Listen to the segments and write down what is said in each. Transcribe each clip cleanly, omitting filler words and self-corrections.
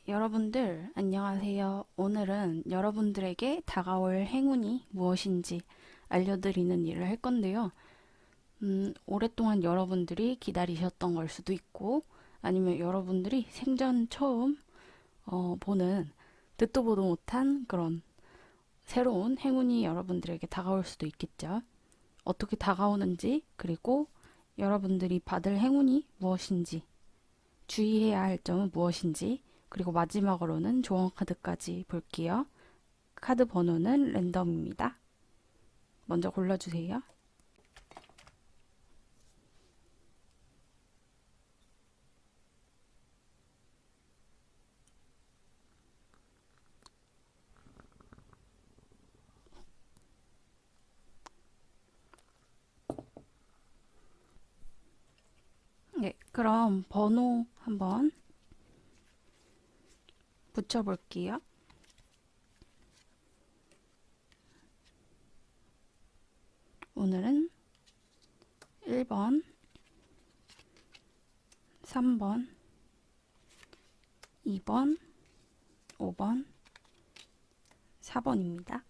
여러분들 안녕하세요. 오늘은 여러분들에게 다가올 행운이 무엇인지 알려드리는 일을 할 건데요. 오랫동안 여러분들이 기다리셨던 걸 수도 있고 아니면 여러분들이 생전 처음 보는 듣도 보도 못한 그런 새로운 행운이 여러분들에게 다가올 수도 있겠죠. 어떻게 다가오는지 그리고 여러분들이 받을 행운이 무엇인지 주의해야 할 점은 무엇인지 그리고 마지막으로는 조언 카드까지 볼게요. 카드 번호는 랜덤입니다. 먼저 골라주세요. 네, 그럼 번호 한번 붙여볼게요. 오늘은 1번, 3번, 2번, 5번, 4번입니다.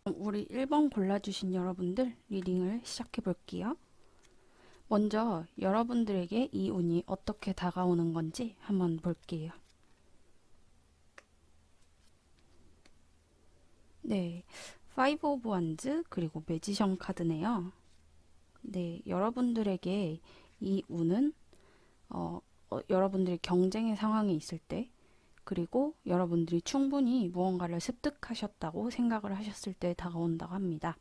우리 1번 골라주신 여러분들 리딩을 시작해 볼게요. 먼저 여러분들에게 이 운이 어떻게 다가오는 건지 한번 볼게요. 네, 파이브 오브 완즈 그리고 매지션 카드네요. 네, 여러분들에게 이 운은 여러분들이 경쟁의 상황에 있을 때 그리고 여러분들이 충분히 무언가를 습득하셨다고 생각을 하셨을 때 다가온다고 합니다.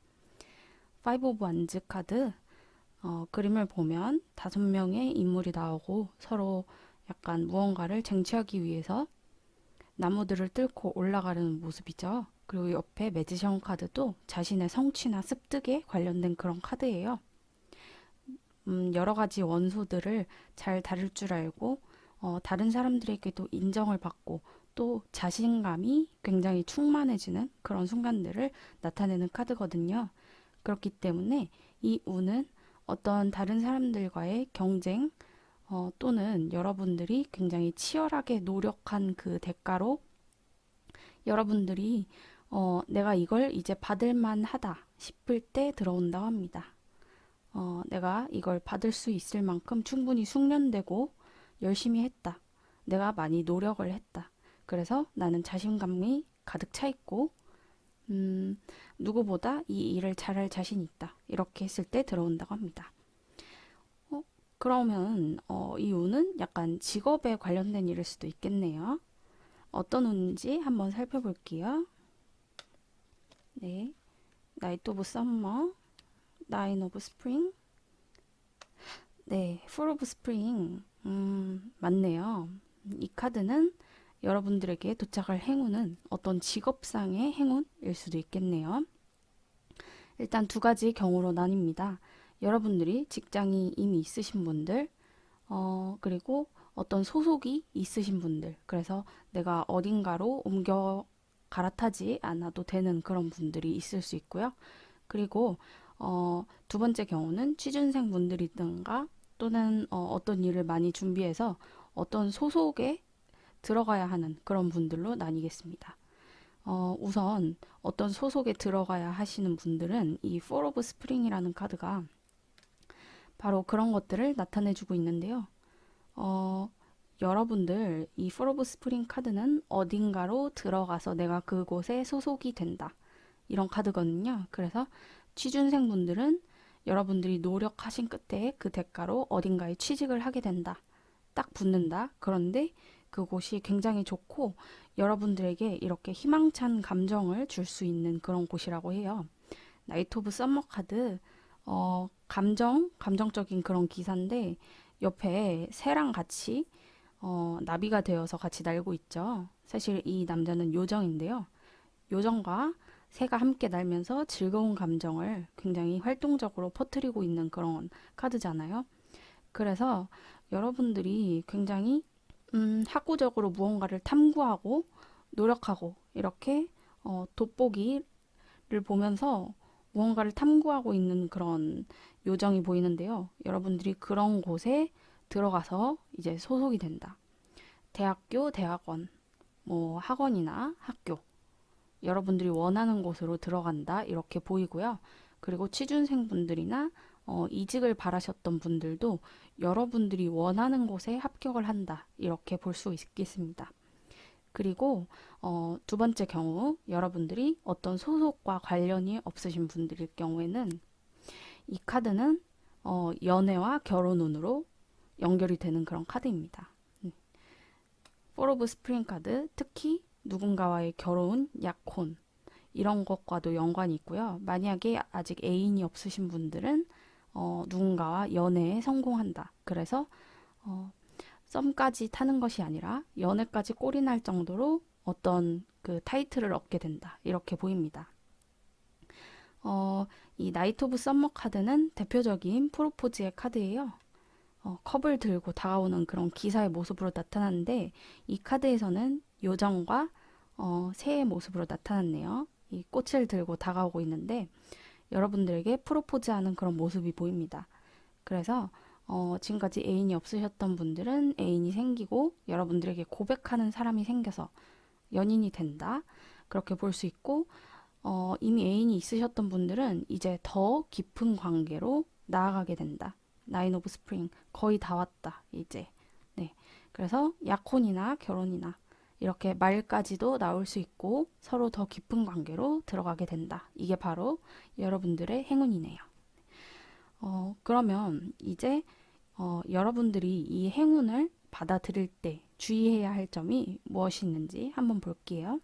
파이브 오브 완즈 카드 그림을 보면 5명의 인물이 나오고 서로 약간 무언가를 쟁취하기 위해서 나무들을 뚫고 올라가려는 모습이죠. 그리고 옆에 매지션 카드도 자신의 성취나 습득에 관련된 그런 카드예요. 여러 가지 원소들을 잘 다룰 줄 알고 다른 사람들에게도 인정을 받고 또 자신감이 굉장히 충만해지는 그런 순간들을 나타내는 카드거든요. 그렇기 때문에 이 운은 어떤 다른 사람들과의 경쟁 또는 여러분들이 굉장히 치열하게 노력한 그 대가로 여러분들이 내가 이걸 이제 받을 만하다 싶을 때 들어온다고 합니다. 내가 이걸 받을 수 있을 만큼 충분히 숙련되고 열심히 했다. 내가 많이 노력을 했다. 그래서 나는 자신감이 가득 차 있고, 누구보다 이 일을 잘할 자신 있다. 이렇게 했을 때 들어온다고 합니다. 그러면 이 운은 약간 직업에 관련된 일일 수도 있겠네요. 어떤 운인지 한번 살펴볼게요. 네, 나이트 오브 썸머, 나인 오브 스프링, 네, 풀 오브 스프링. 맞네요. 이 카드는 여러분들에게 도착할 행운은 어떤 직업상의 행운일 수도 있겠네요. 일단 두 가지 경우로 나뉩니다. 여러분들이 직장이 이미 있으신 분들, 그리고 어떤 소속이 있으신 분들, 그래서 내가 어딘가로 옮겨 갈아타지 않아도 되는 그런 분들이 있을 수 있고요. 그리고 두 번째 경우는 취준생 분들이든가 또는 어떤 일을 많이 준비해서 어떤 소속에 들어가야 하는 그런 분들로 나뉘겠습니다. 우선 어떤 소속에 들어가야 하시는 분들은 이 Four of Spring이라는 카드가 바로 그런 것들을 나타내주고 있는데요. 어, 여러분들 이 Four of Spring 카드는 어딘가로 들어가서 내가 그곳에 소속이 된다. 이런 카드거든요. 그래서 취준생 분들은 여러분들이 노력하신 끝에 그 대가로 어딘가에 취직을 하게 된다. 딱 붙는다. 그런데 그곳이 굉장히 좋고 여러분들에게 이렇게 희망찬 감정을 줄 수 있는 그런 곳이라고 해요. 나이트 오브 썸머 카드, 감정적인 그런 기사인데 옆에 새랑 같이 나비가 되어서 같이 날고 있죠. 사실 이 남자는 요정인데요. 요정과 새가 함께 날면서 즐거운 감정을 굉장히 활동적으로 퍼뜨리고 있는 그런 카드잖아요. 그래서 여러분들이 굉장히 학구적으로 무언가를 탐구하고 노력하고 이렇게 돋보기를 보면서 무언가를 탐구하고 있는 그런 요정이 보이는데요. 여러분들이 그런 곳에 들어가서 이제 소속이 된다. 대학교, 대학원, 뭐 학원이나 학교, 여러분들이 원하는 곳으로 들어간다 이렇게 보이고요. 그리고 취준생분들이나 이직을 바라셨던 분들도 여러분들이 원하는 곳에 합격을 한다 이렇게 볼 수 있겠습니다. 그리고 두 번째 경우 여러분들이 어떤 소속과 관련이 없으신 분들일 경우에는 이 카드는 연애와 결혼운으로 연결이 되는 그런 카드입니다. 포 오브 스프링 카드, 특히 누군가와의 결혼, 약혼 이런 것과도 연관이 있고요. 만약에 아직 애인이 없으신 분들은 누군가와 연애에 성공한다. 그래서 썸까지 타는 것이 아니라 연애까지 꼴이 날 정도로 어떤 그 타이틀을 얻게 된다. 이렇게 보입니다. 이 나이트 오브 썸머 카드는 대표적인 프로포즈의 카드예요. 컵을 들고 다가오는 그런 기사의 모습으로 나타나는데 이 카드에서는 요정과 새의 모습으로 나타났네요. 이 꽃을 들고 다가오고 있는데 여러분들에게 프로포즈하는 그런 모습이 보입니다. 그래서 지금까지 애인이 없으셨던 분들은 애인이 생기고 여러분들에게 고백하는 사람이 생겨서 연인이 된다. 그렇게 볼 수 있고 이미 애인이 있으셨던 분들은 이제 더 깊은 관계로 나아가게 된다. 나인 오브 스프링 거의 다 왔다 이제. 네. 그래서 약혼이나 결혼이나 이렇게 말까지도 나올 수 있고 서로 더 깊은 관계로 들어가게 된다. 이게 바로 여러분들의 행운이네요. 그러면 이제 여러분들이 이 행운을 받아들일 때 주의해야 할 점이 무엇이 있는지 한번 볼게요.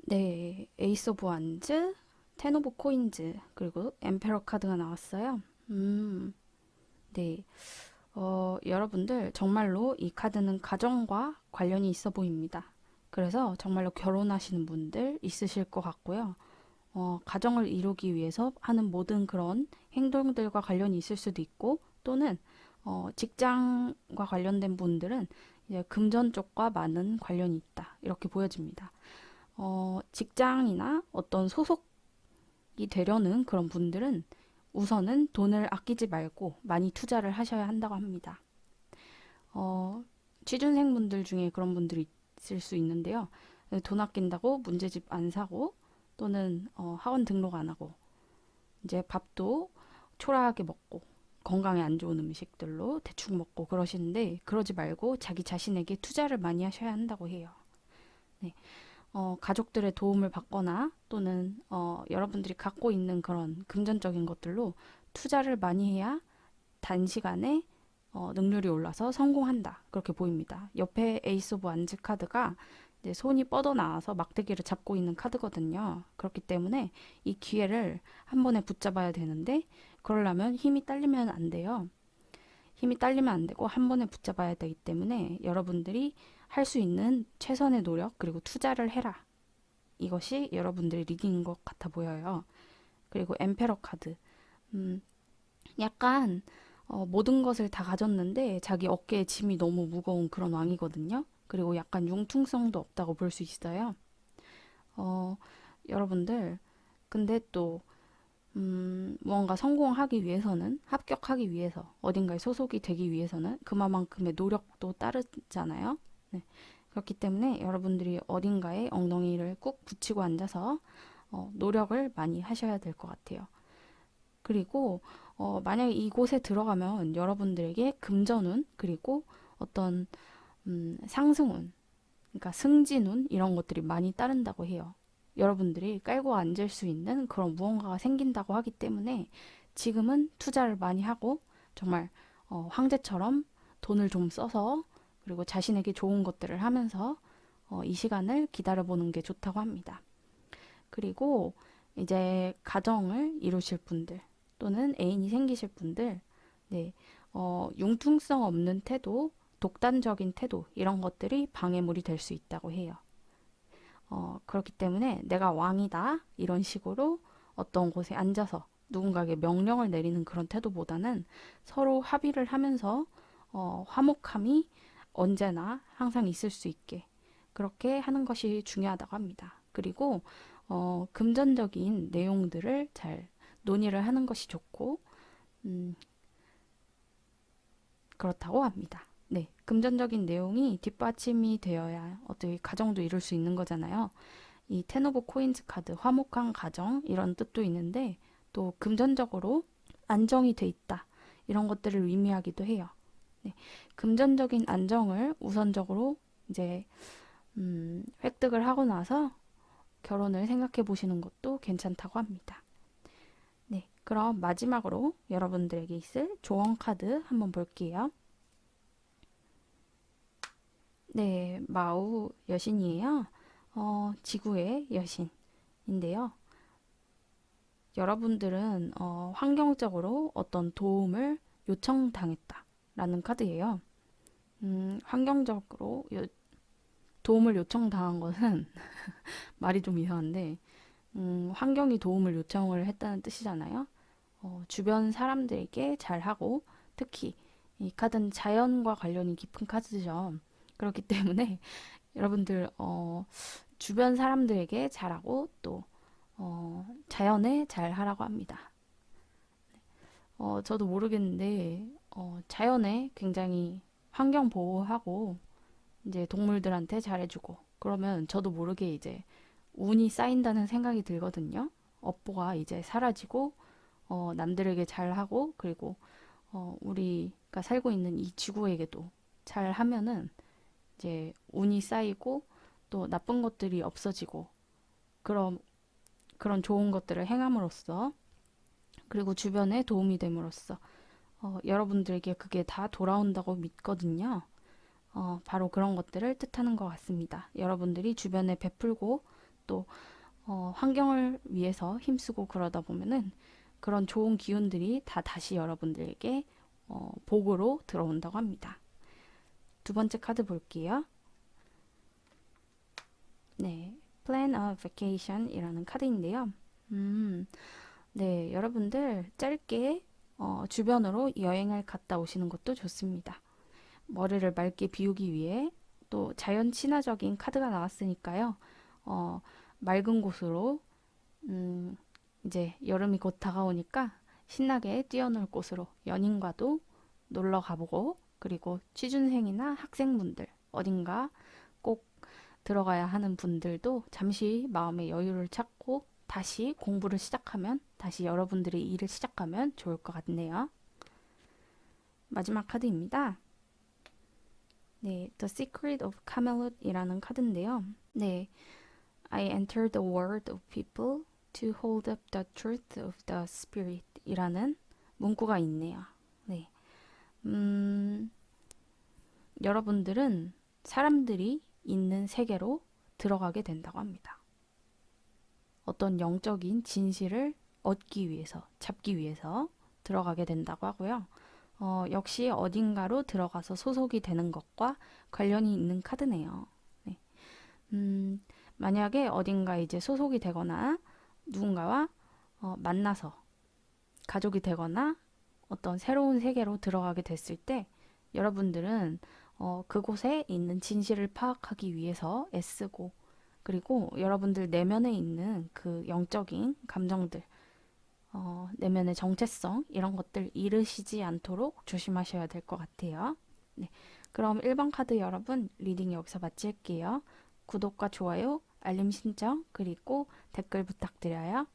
네, 에이스 오브 완즈, 텐 오브 코인즈, 그리고 엠페러 카드가 나왔어요. 네. 여러분들 정말로 이 카드는 가정과 관련이 있어 보입니다. 그래서 정말로 결혼하시는 분들 있으실 것 같고요. 가정을 이루기 위해서 하는 모든 그런 행동들과 관련이 있을 수도 있고 또는 직장과 관련된 분들은 이제 금전 쪽과 많은 관련이 있다. 이렇게 보여집니다. 직장이나 어떤 소속이 되려는 그런 분들은 우선은 돈을 아끼지 말고 많이 투자를 하셔야 한다고 합니다. 취준생분들 중에 그런 분들이 있을 수 있는데요. 돈 아낀다고 문제집 안 사고 또는 학원 등록 안 하고 이제 밥도 초라하게 먹고 건강에 안 좋은 음식들로 대충 먹고 그러시는데 그러지 말고 자기 자신에게 투자를 많이 하셔야 한다고 해요. 네. 가족들의 도움을 받거나 또는 여러분들이 갖고 있는 그런 금전적인 것들로 투자를 많이 해야 단시간에 능률이 올라서 성공한다. 그렇게 보입니다. 옆에 에이스 오브 완즈 카드가 이제 손이 뻗어 나와서 막대기를 잡고 있는 카드거든요. 그렇기 때문에 이 기회를 한 번에 붙잡아야 되는데 그러려면 힘이 딸리면 안 돼요. 힘이 딸리면 안 되고 한 번에 붙잡아야 되기 때문에 여러분들이 할 수 있는 최선의 노력 그리고 투자를 해라. 이것이 여러분들의 리딩인 것 같아 보여요. 그리고 엠페러 카드. 약간 모든 것을 다 가졌는데 자기 어깨에 짐이 너무 무거운 그런 왕이거든요. 그리고 약간 융통성도 없다고 볼 수 있어요. 어, 여러분들 근데 또 무언가 성공하기 위해서는 합격하기 위해서 어딘가에 소속이 되기 위해서는 그만큼의 노력도 따르잖아요. 네. 그렇기 때문에 여러분들이 어딘가에 엉덩이를 꾹 붙이고 앉아서 노력을 많이 하셔야 될 것 같아요. 그리고 만약에 이곳에 들어가면 여러분들에게 금전운 그리고 어떤 상승운 그러니까 승진운 이런 것들이 많이 따른다고 해요. 여러분들이 깔고 앉을 수 있는 그런 무언가가 생긴다고 하기 때문에 지금은 투자를 많이 하고 정말 황제처럼 돈을 좀 써서 그리고 자신에게 좋은 것들을 하면서 이 시간을 기다려보는 게 좋다고 합니다. 그리고 이제 가정을 이루실 분들 또는 애인이 생기실 분들 네, 융통성 없는 태도, 독단적인 태도 이런 것들이 방해물이 될 수 있다고 해요. 그렇기 때문에 내가 왕이다 이런 식으로 어떤 곳에 앉아서 누군가에게 명령을 내리는 그런 태도보다는 서로 합의를 하면서 화목함이 언제나 항상 있을 수 있게 그렇게 하는 것이 중요하다고 합니다. 그리고 금전적인 내용들을 잘 논의를 하는 것이 좋고 음, 그렇다고 합니다. 네, 금전적인 내용이 뒷받침이 되어야 어떻게 가정도 이룰 수 있는 거잖아요. 이 텐 오브 코인즈 카드, 화목한 가정 이런 뜻도 있는데 또 금전적으로 안정이 돼 있다 이런 것들을 의미하기도 해요. 네, 금전적인 안정을 우선적으로 이제 획득을 하고 나서 결혼을 생각해 보시는 것도 괜찮다고 합니다. 네, 그럼 마지막으로 여러분들에게 있을 조언 카드 한번 볼게요. 네, 마우 여신이에요. 지구의 여신인데요. 여러분들은 환경적으로 어떤 도움을 요청당했다라는 카드예요. 환경적으로 도움을 요청당한 것은 말이 좀 이상한데, 환경이 도움을 요청을 했다는 뜻이잖아요. 주변 사람들에게 잘하고, 특히 이 카드는 자연과 관련이 깊은 카드죠. 그렇기 때문에 여러분들 주변 사람들에게 잘하고 또 자연에 잘하라고 합니다. 저도 모르겠는데 자연에 굉장히 환경 보호하고 이제 동물들한테 잘해주고 그러면 저도 모르게 이제 운이 쌓인다는 생각이 들거든요. 업보가 이제 사라지고 남들에게 잘하고 그리고 우리가 살고 있는 이 지구에게도 잘하면은 이제 운이 쌓이고 또 나쁜 것들이 없어지고 그런 그런 좋은 것들을 행함으로써 그리고 주변에 도움이 됨으로써 여러분들에게 그게 다 돌아온다고 믿거든요. 바로 그런 것들을 뜻하는 것 같습니다. 여러분들이 주변에 베풀고 또 환경을 위해서 힘쓰고 그러다 보면은 그런 좋은 기운들이 다 다시 여러분들에게 복으로 들어온다고 합니다. 두 번째 카드 볼게요. 네, Plan a Vacation 이라는 카드인데요. 네, 여러분들 짧게 주변으로 여행을 갔다 오시는 것도 좋습니다. 머리를 맑게 비우기 위해 또 자연 친화적인 카드가 나왔으니까요. 어, 맑은 곳으로 이제 여름이 곧 다가오니까 신나게 뛰어놀 곳으로 연인과도 놀러 가보고 그리고 취준생이나 학생분들 어딘가 꼭 들어가야 하는 분들도 잠시 마음의 여유를 찾고 다시 공부를 시작하면 다시 여러분들의 일을 시작하면 좋을 것 같네요. 마지막 카드입니다. 네, The Secret of Camelot이라는 카드인데요. 네, I enter the world of people to hold up the truth of the spirit 이라는 문구가 있네요. 네, 여러분들은 사람들이 있는 세계로 들어가게 된다고 합니다. 어떤 영적인 진실을 얻기 위해서, 잡기 위해서 들어가게 된다고 하고요. 역시 어딘가로 들어가서 소속이 되는 것과 관련이 있는 카드네요. 네. 만약에 어딘가 이제 소속이 되거나 누군가와 만나서 가족이 되거나 어떤 새로운 세계로 들어가게 됐을 때 여러분들은 그곳에 있는 진실을 파악하기 위해서 애쓰고 그리고 여러분들 내면에 있는 그 영적인 감정들, 내면의 정체성 이런 것들 잃으시지 않도록 조심하셔야 될 것 같아요. 네, 그럼 1번 카드 여러분 리딩 여기서 마칠게요. 구독과 좋아요, 알림 신청 그리고 댓글 부탁드려요.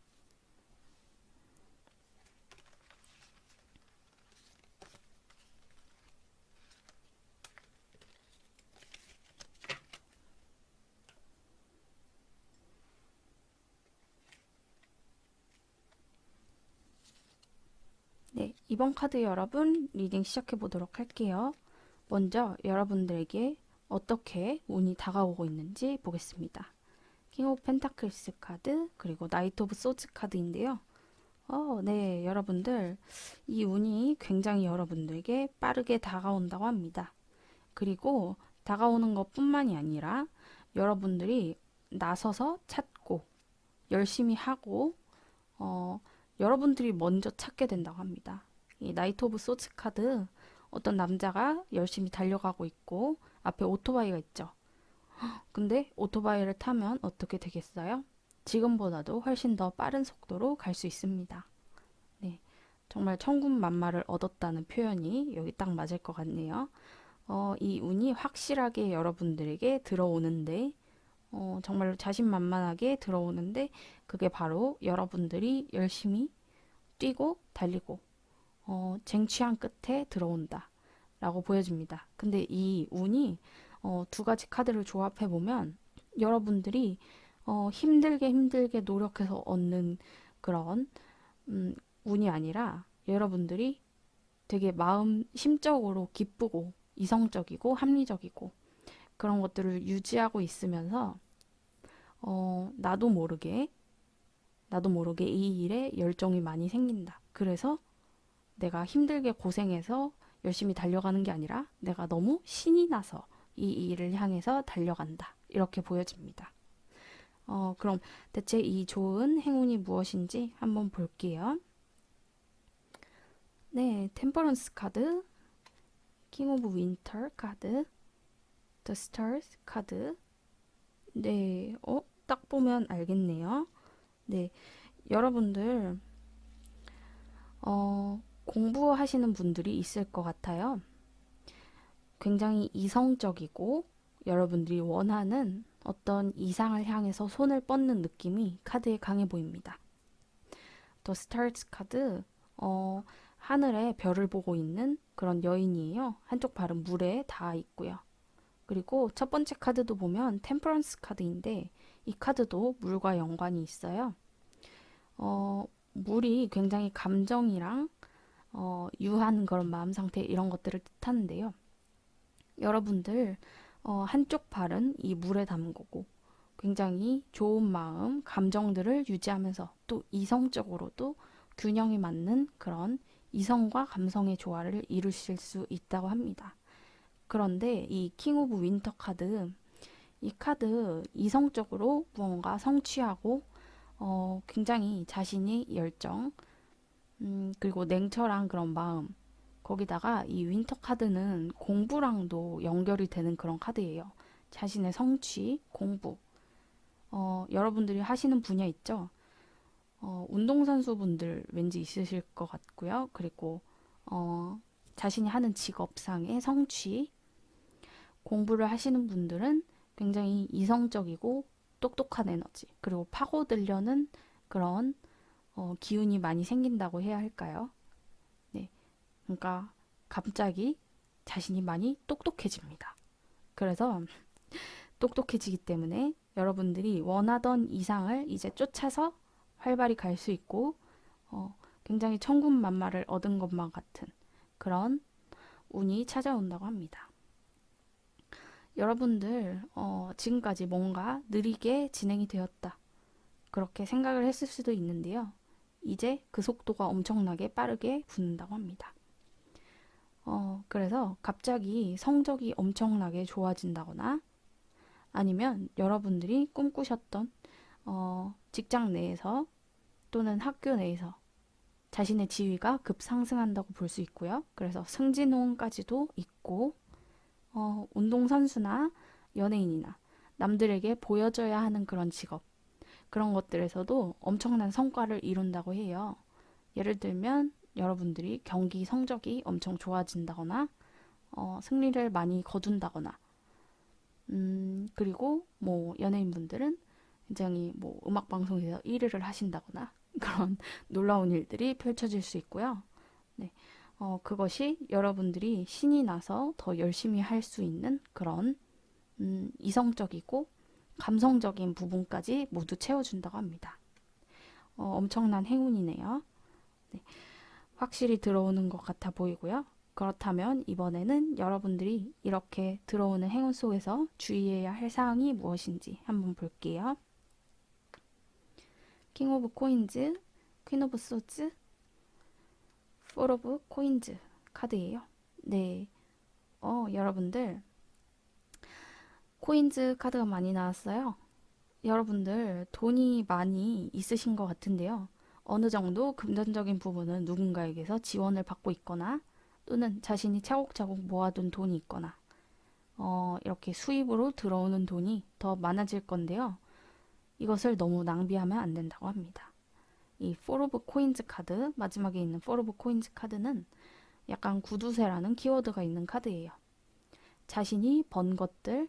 네, 이번 카드 여러분 리딩 시작해 보도록 할게요. 먼저 여러분들에게 어떻게 운이 다가오고 있는지 보겠습니다. 킹 오브 펜타클스 카드 그리고 나이트 오브 소즈 카드인데요. 네, 여러분들 이 운이 굉장히 여러분들에게 빠르게 다가온다고 합니다. 그리고 다가오는 것뿐만이 아니라 여러분들이 나서서 찾고 열심히 하고 어, 여러분들이 먼저 찾게 된다고 합니다. 이 나이트 오브 소츠 카드 어떤 남자가 열심히 달려가고 있고 앞에 오토바이가 있죠. 근데 오토바이를 타면 어떻게 되겠어요? 지금보다도 훨씬 더 빠른 속도로 갈 수 있습니다. 네, 정말 천군만마를 얻었다는 표현이 여기 딱 맞을 것 같네요. 이 운이 확실하게 여러분들에게 들어오는데, 정말 자신만만하게 들어오는데, 그게 바로 여러분들이 열심히 뛰고 달리고, 쟁취한 끝에 들어온다. 라고 보여집니다. 근데 이 운이 두 가지 카드를 조합해 보면 여러분들이 힘들게 노력해서 얻는 그런 운이 아니라 여러분들이 되게 마음 심적으로 기쁘고 이성적이고 합리적이고 그런 것들을 유지하고 있으면서 나도 모르게 이 일에 열정이 많이 생긴다. 그래서 내가 힘들게 고생해서 열심히 달려가는 게 아니라 내가 너무 신이 나서 이 일을 향해서 달려간다. 이렇게 보여집니다. 그럼 대체 이 좋은 행운이 무엇인지 한번 볼게요. 네, 템퍼런스 카드, 킹 오브 윈터 카드, 더 스타즈 카드. 네, 딱 보면 알겠네요. 네, 여러분들 공부하시는 분들이 있을 것 같아요. 굉장히 이성적이고 여러분들이 원하는 어떤 이상을 향해서 손을 뻗는 느낌이 카드에 강해 보입니다. 더 스타즈 카드, 하늘에 별을 보고 있는 그런 여인이에요. 한쪽 발은 물에 닿아 있고요. 그리고 첫 번째 카드도 보면 템퍼런스 카드인데 이 카드도 물과 연관이 있어요. 물이 굉장히 감정이랑 유한 그런 마음 상태 이런 것들을 뜻하는데요. 여러분들 한쪽 발은 이 물에 담그고 굉장히 좋은 마음, 감정들을 유지하면서 또 이성적으로도 균형이 맞는 그런 이성과 감성의 조화를 이루실 수 있다고 합니다. 그런데 이 킹 오브 윈터 카드, 이 카드 이성적으로 무언가 성취하고 굉장히 자신의 열정, 그리고 냉철한 그런 마음, 거기다가 이 윈터 카드는 공부랑도 연결이 되는 그런 카드예요. 자신의 성취, 공부. 여러분들이 하시는 분야 있죠? 운동선수분들 왠지 있으실 것 같고요. 그리고 자신이 하는 직업상의 성취, 공부를 하시는 분들은 굉장히 이성적이고 똑똑한 에너지, 그리고 파고들려는 그런 기운이 많이 생긴다고 해야 할까요? 네. 그러니까 갑자기 자신이 많이 똑똑해집니다. 그래서 똑똑해지기 때문에 여러분들이 원하던 이상을 이제 쫓아서 활발히 갈 수 있고 굉장히 천군만마를 얻은 것만 같은 그런 운이 찾아온다고 합니다. 여러분들 지금까지 뭔가 느리게 진행이 되었다. 그렇게 생각을 했을 수도 있는데요. 이제 그 속도가 엄청나게 빠르게 붙는다고 합니다. 그래서 갑자기 성적이 엄청나게 좋아진다거나 아니면 여러분들이 꿈꾸셨던 직장 내에서 또는 학교 내에서 자신의 지위가 급상승한다고 볼 수 있고요. 그래서 승진호응까지도 있고 운동선수나 연예인이나 남들에게 보여줘야 하는 그런 직업 그런 것들에서도 엄청난 성과를 이룬다고 해요. 예를 들면 여러분들이 경기 성적이 엄청 좋아진다거나 승리를 많이 거둔다거나 그리고 뭐 연예인분들은 굉장히 뭐 음악 방송에서 1위를 하신다거나 그런 놀라운 일들이 펼쳐질 수 있고요. 네. 그것이 여러분들이 신이 나서 더 열심히 할 수 있는 그런 이성적이고 감성적인 부분까지 모두 채워준다고 합니다. 엄청난 행운이네요. 네. 확실히 들어오는 것 같아 보이고요. 그렇다면 이번에는 여러분들이 이렇게 들어오는 행운 속에서 주의해야 할 사항이 무엇인지 한번 볼게요. 킹 오브 코인즈, 퀸 오브 소즈, 폴 오브 코인즈 카드예요. 네, 여러분들 코인즈 카드가 많이 나왔어요. 여러분들 돈이 많이 있으신 것 같은데요. 어느 정도 금전적인 부분은 누군가에게서 지원을 받고 있거나 또는 자신이 차곡차곡 모아둔 돈이 있거나 이렇게 수입으로 들어오는 돈이 더 많아질 건데요. 이것을 너무 낭비하면 안 된다고 합니다. 이 포 오브 코인즈 카드, 마지막에 있는 포 오브 코인즈 카드는 약간 구두쇠라는 키워드가 있는 카드예요. 자신이 번 것들,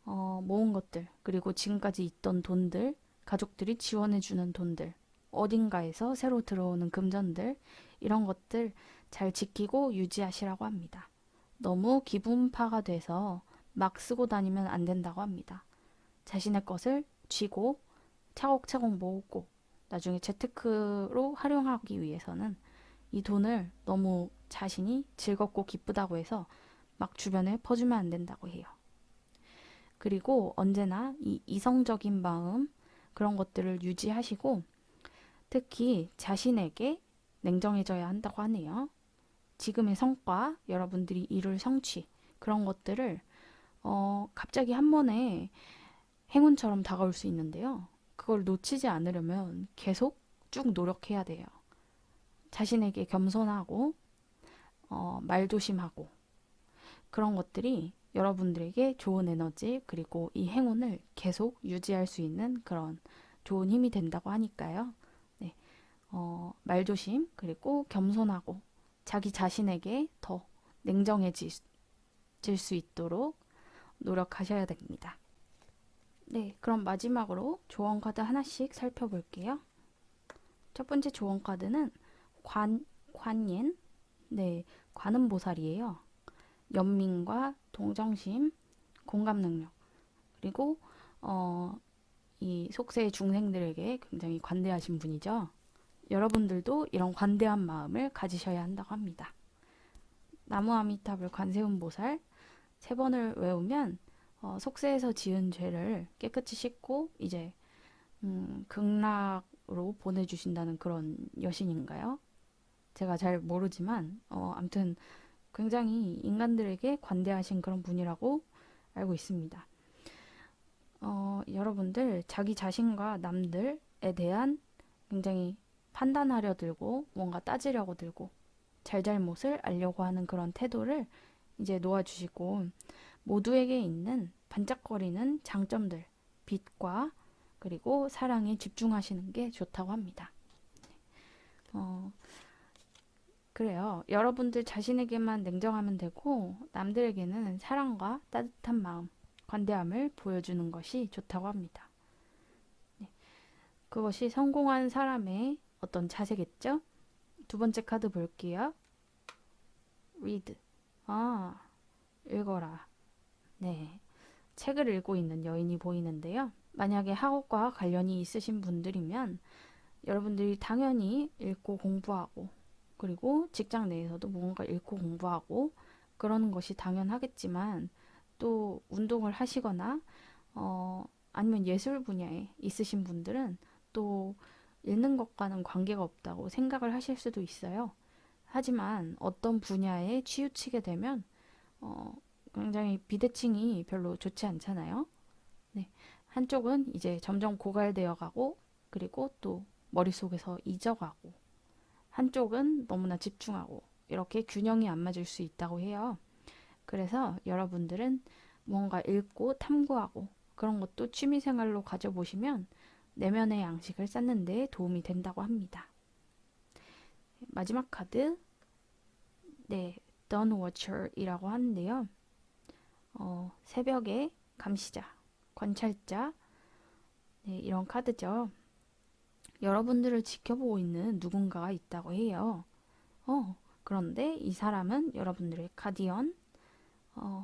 모은 것들, 그리고 지금까지 있던 돈들, 가족들이 지원해주는 돈들, 어딘가에서 새로 들어오는 금전들, 이런 것들 잘 지키고 유지하시라고 합니다. 너무 기분파가 돼서 막 쓰고 다니면 안 된다고 합니다. 자신의 것을 쥐고 차곡차곡 모으고 나중에 재테크로 활용하기 위해서는 이 돈을 너무 자신이 즐겁고 기쁘다고 해서 막 주변에 퍼주면 안 된다고 해요. 그리고 언제나 이 이성적인 마음 그런 것들을 유지하시고 특히 자신에게 냉정해져야 한다고 하네요. 지금의 성과, 여러분들이 이룰 성취 그런 것들을 갑자기 한 번에 행운처럼 다가올 수 있는데요. 그걸 놓치지 않으려면 계속 쭉 노력해야 돼요. 자신에게 겸손하고 말조심하고 그런 것들이 여러분들에게 좋은 에너지 그리고 이 행운을 계속 유지할 수 있는 그런 좋은 힘이 된다고 하니까요. 네, 말조심 그리고 겸손하고 자기 자신에게 더 냉정해질 수 있도록 노력하셔야 됩니다. 네, 그럼 마지막으로 조언 카드 하나씩 살펴볼게요. 첫 번째 조언 카드는 관옌, 네, 관음 보살이에요. 연민과 동정심, 공감 능력, 그리고 이 속세의 중생들에게 굉장히 관대하신 분이죠. 여러분들도 이런 관대한 마음을 가지셔야 한다고 합니다. 나무 아미타불 관세음 보살 3번을 외우면 속세에서 지은 죄를 깨끗이 씻고 이제 극락으로 보내주신다는 그런 여신인가요? 제가 잘 모르지만 아무튼 굉장히 인간들에게 관대하신 그런 분이라고 알고 있습니다. 여러분들 자기 자신과 남들에 대한 굉장히 판단하려 들고 뭔가 따지려고 들고 잘잘못을 알려고 하는 그런 태도를 이제 놓아주시고 모두에게 있는 반짝거리는 장점들, 빛과 그리고 사랑에 집중하시는 게 좋다고 합니다. 그래요. 여러분들 자신에게만 냉정하면 되고 남들에게는 사랑과 따뜻한 마음, 관대함을 보여주는 것이 좋다고 합니다. 네. 그것이 성공한 사람의 어떤 자세겠죠? 두 번째 카드 볼게요. read. 아, 읽어라. 네. 책을 읽고 있는 여인이 보이는데요. 만약에 학업과 관련이 있으신 분들이면 여러분들이 당연히 읽고 공부하고 그리고 직장 내에서도 뭔가 읽고 공부하고 그러는 것이 당연하겠지만 또 운동을 하시거나 아니면 예술 분야에 있으신 분들은 또 읽는 것과는 관계가 없다고 생각을 하실 수도 있어요. 하지만 어떤 분야에 치우치게 되면 굉장히 비대칭이 별로 좋지 않잖아요. 네. 한쪽은 이제 점점 고갈되어 가고 그리고 또 머릿속에서 잊어가고 한쪽은 너무나 집중하고 이렇게 균형이 안 맞을 수 있다고 해요. 그래서 여러분들은 뭔가 읽고 탐구하고 그런 것도 취미생활로 가져보시면 내면의 양식을 쌓는 데 도움이 된다고 합니다. 마지막 카드, 네, Dawn Watcher이라고 하는데요. 새벽의 감시자, 관찰자, 네, 이런 카드죠. 여러분들을 지켜보고 있는 누군가가 있다고 해요. 그런데 이 사람은 여러분들의 가디언,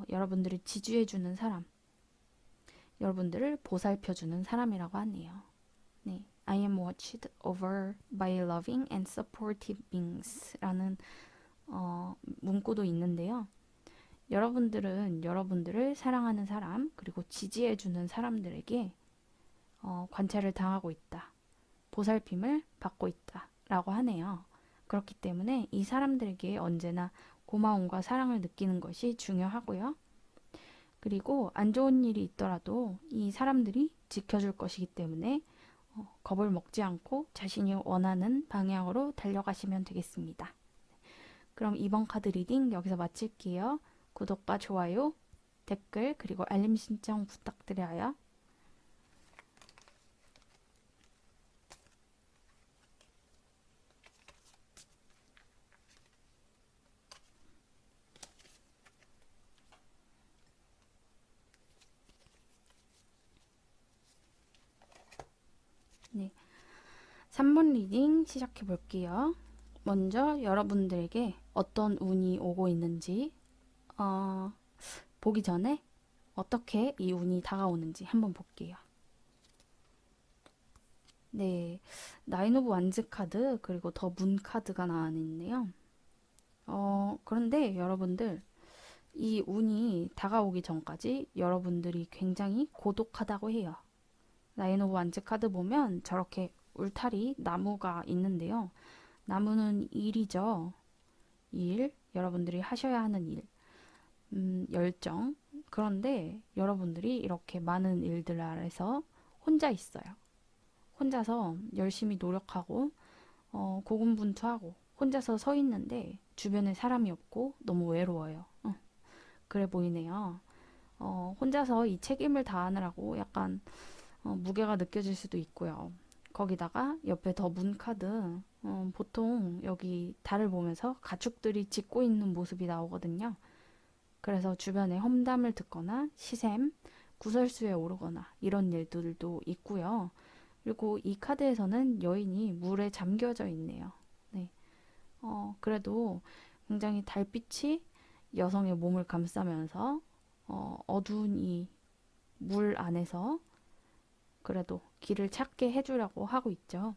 여러분들을 지주해주는 사람, 여러분들을 보살펴주는 사람이라고 하네요. 네, I am watched over by loving and supportive beings 라는 문구도 있는데요. 여러분들은 여러분들을 사랑하는 사람, 그리고 지지해주는 사람들에게 관찰을 당하고 있다. 보살핌을 받고 있다. 라고 하네요. 그렇기 때문에 이 사람들에게 언제나 고마움과 사랑을 느끼는 것이 중요하고요. 그리고 안 좋은 일이 있더라도 이 사람들이 지켜줄 것이기 때문에 겁을 먹지 않고 자신이 원하는 방향으로 달려가시면 되겠습니다. 그럼 이번 카드 리딩 여기서 마칠게요. 구독과 좋아요, 댓글, 그리고 알림 신청 부탁드려요. 네, 3번 리딩 시작해 볼게요. 먼저 여러분들에게 어떤 운이 오고 있는지 보기 전에 어떻게 이 운이 다가오는지 한번 볼게요. 네, 나인 오브 완즈 카드 그리고 더 문 카드가 나왔네요. 그런데 여러분들 이 운이 다가오기 전까지 여러분들이 굉장히 고독하다고 해요. 나인 오브 완즈 카드 보면 저렇게 울타리 나무가 있는데요. 나무는 일이죠. 일, 여러분들이 하셔야 하는 일, 열정. 그런데 여러분들이 이렇게 많은 일들 아래서 혼자 있어요. 혼자서 열심히 노력하고 고군분투하고 혼자서 서 있는데 주변에 사람이 없고 너무 외로워요. 그래 보이네요. 혼자서 이 책임을 다하느라고 약간 무게가 느껴질 수도 있고요. 거기다가 옆에 더 문 카드, 보통 여기 달을 보면서 가축들이 짖고 있는 모습이 나오거든요. 그래서 주변에 험담을 듣거나 시샘, 구설수에 오르거나 이런 일들도 있고요. 그리고 이 카드에서는 여인이 물에 잠겨져 있네요. 네. 그래도 굉장히 달빛이 여성의 몸을 감싸면서 어두운 이 물 안에서 그래도 길을 찾게 해주려고 하고 있죠.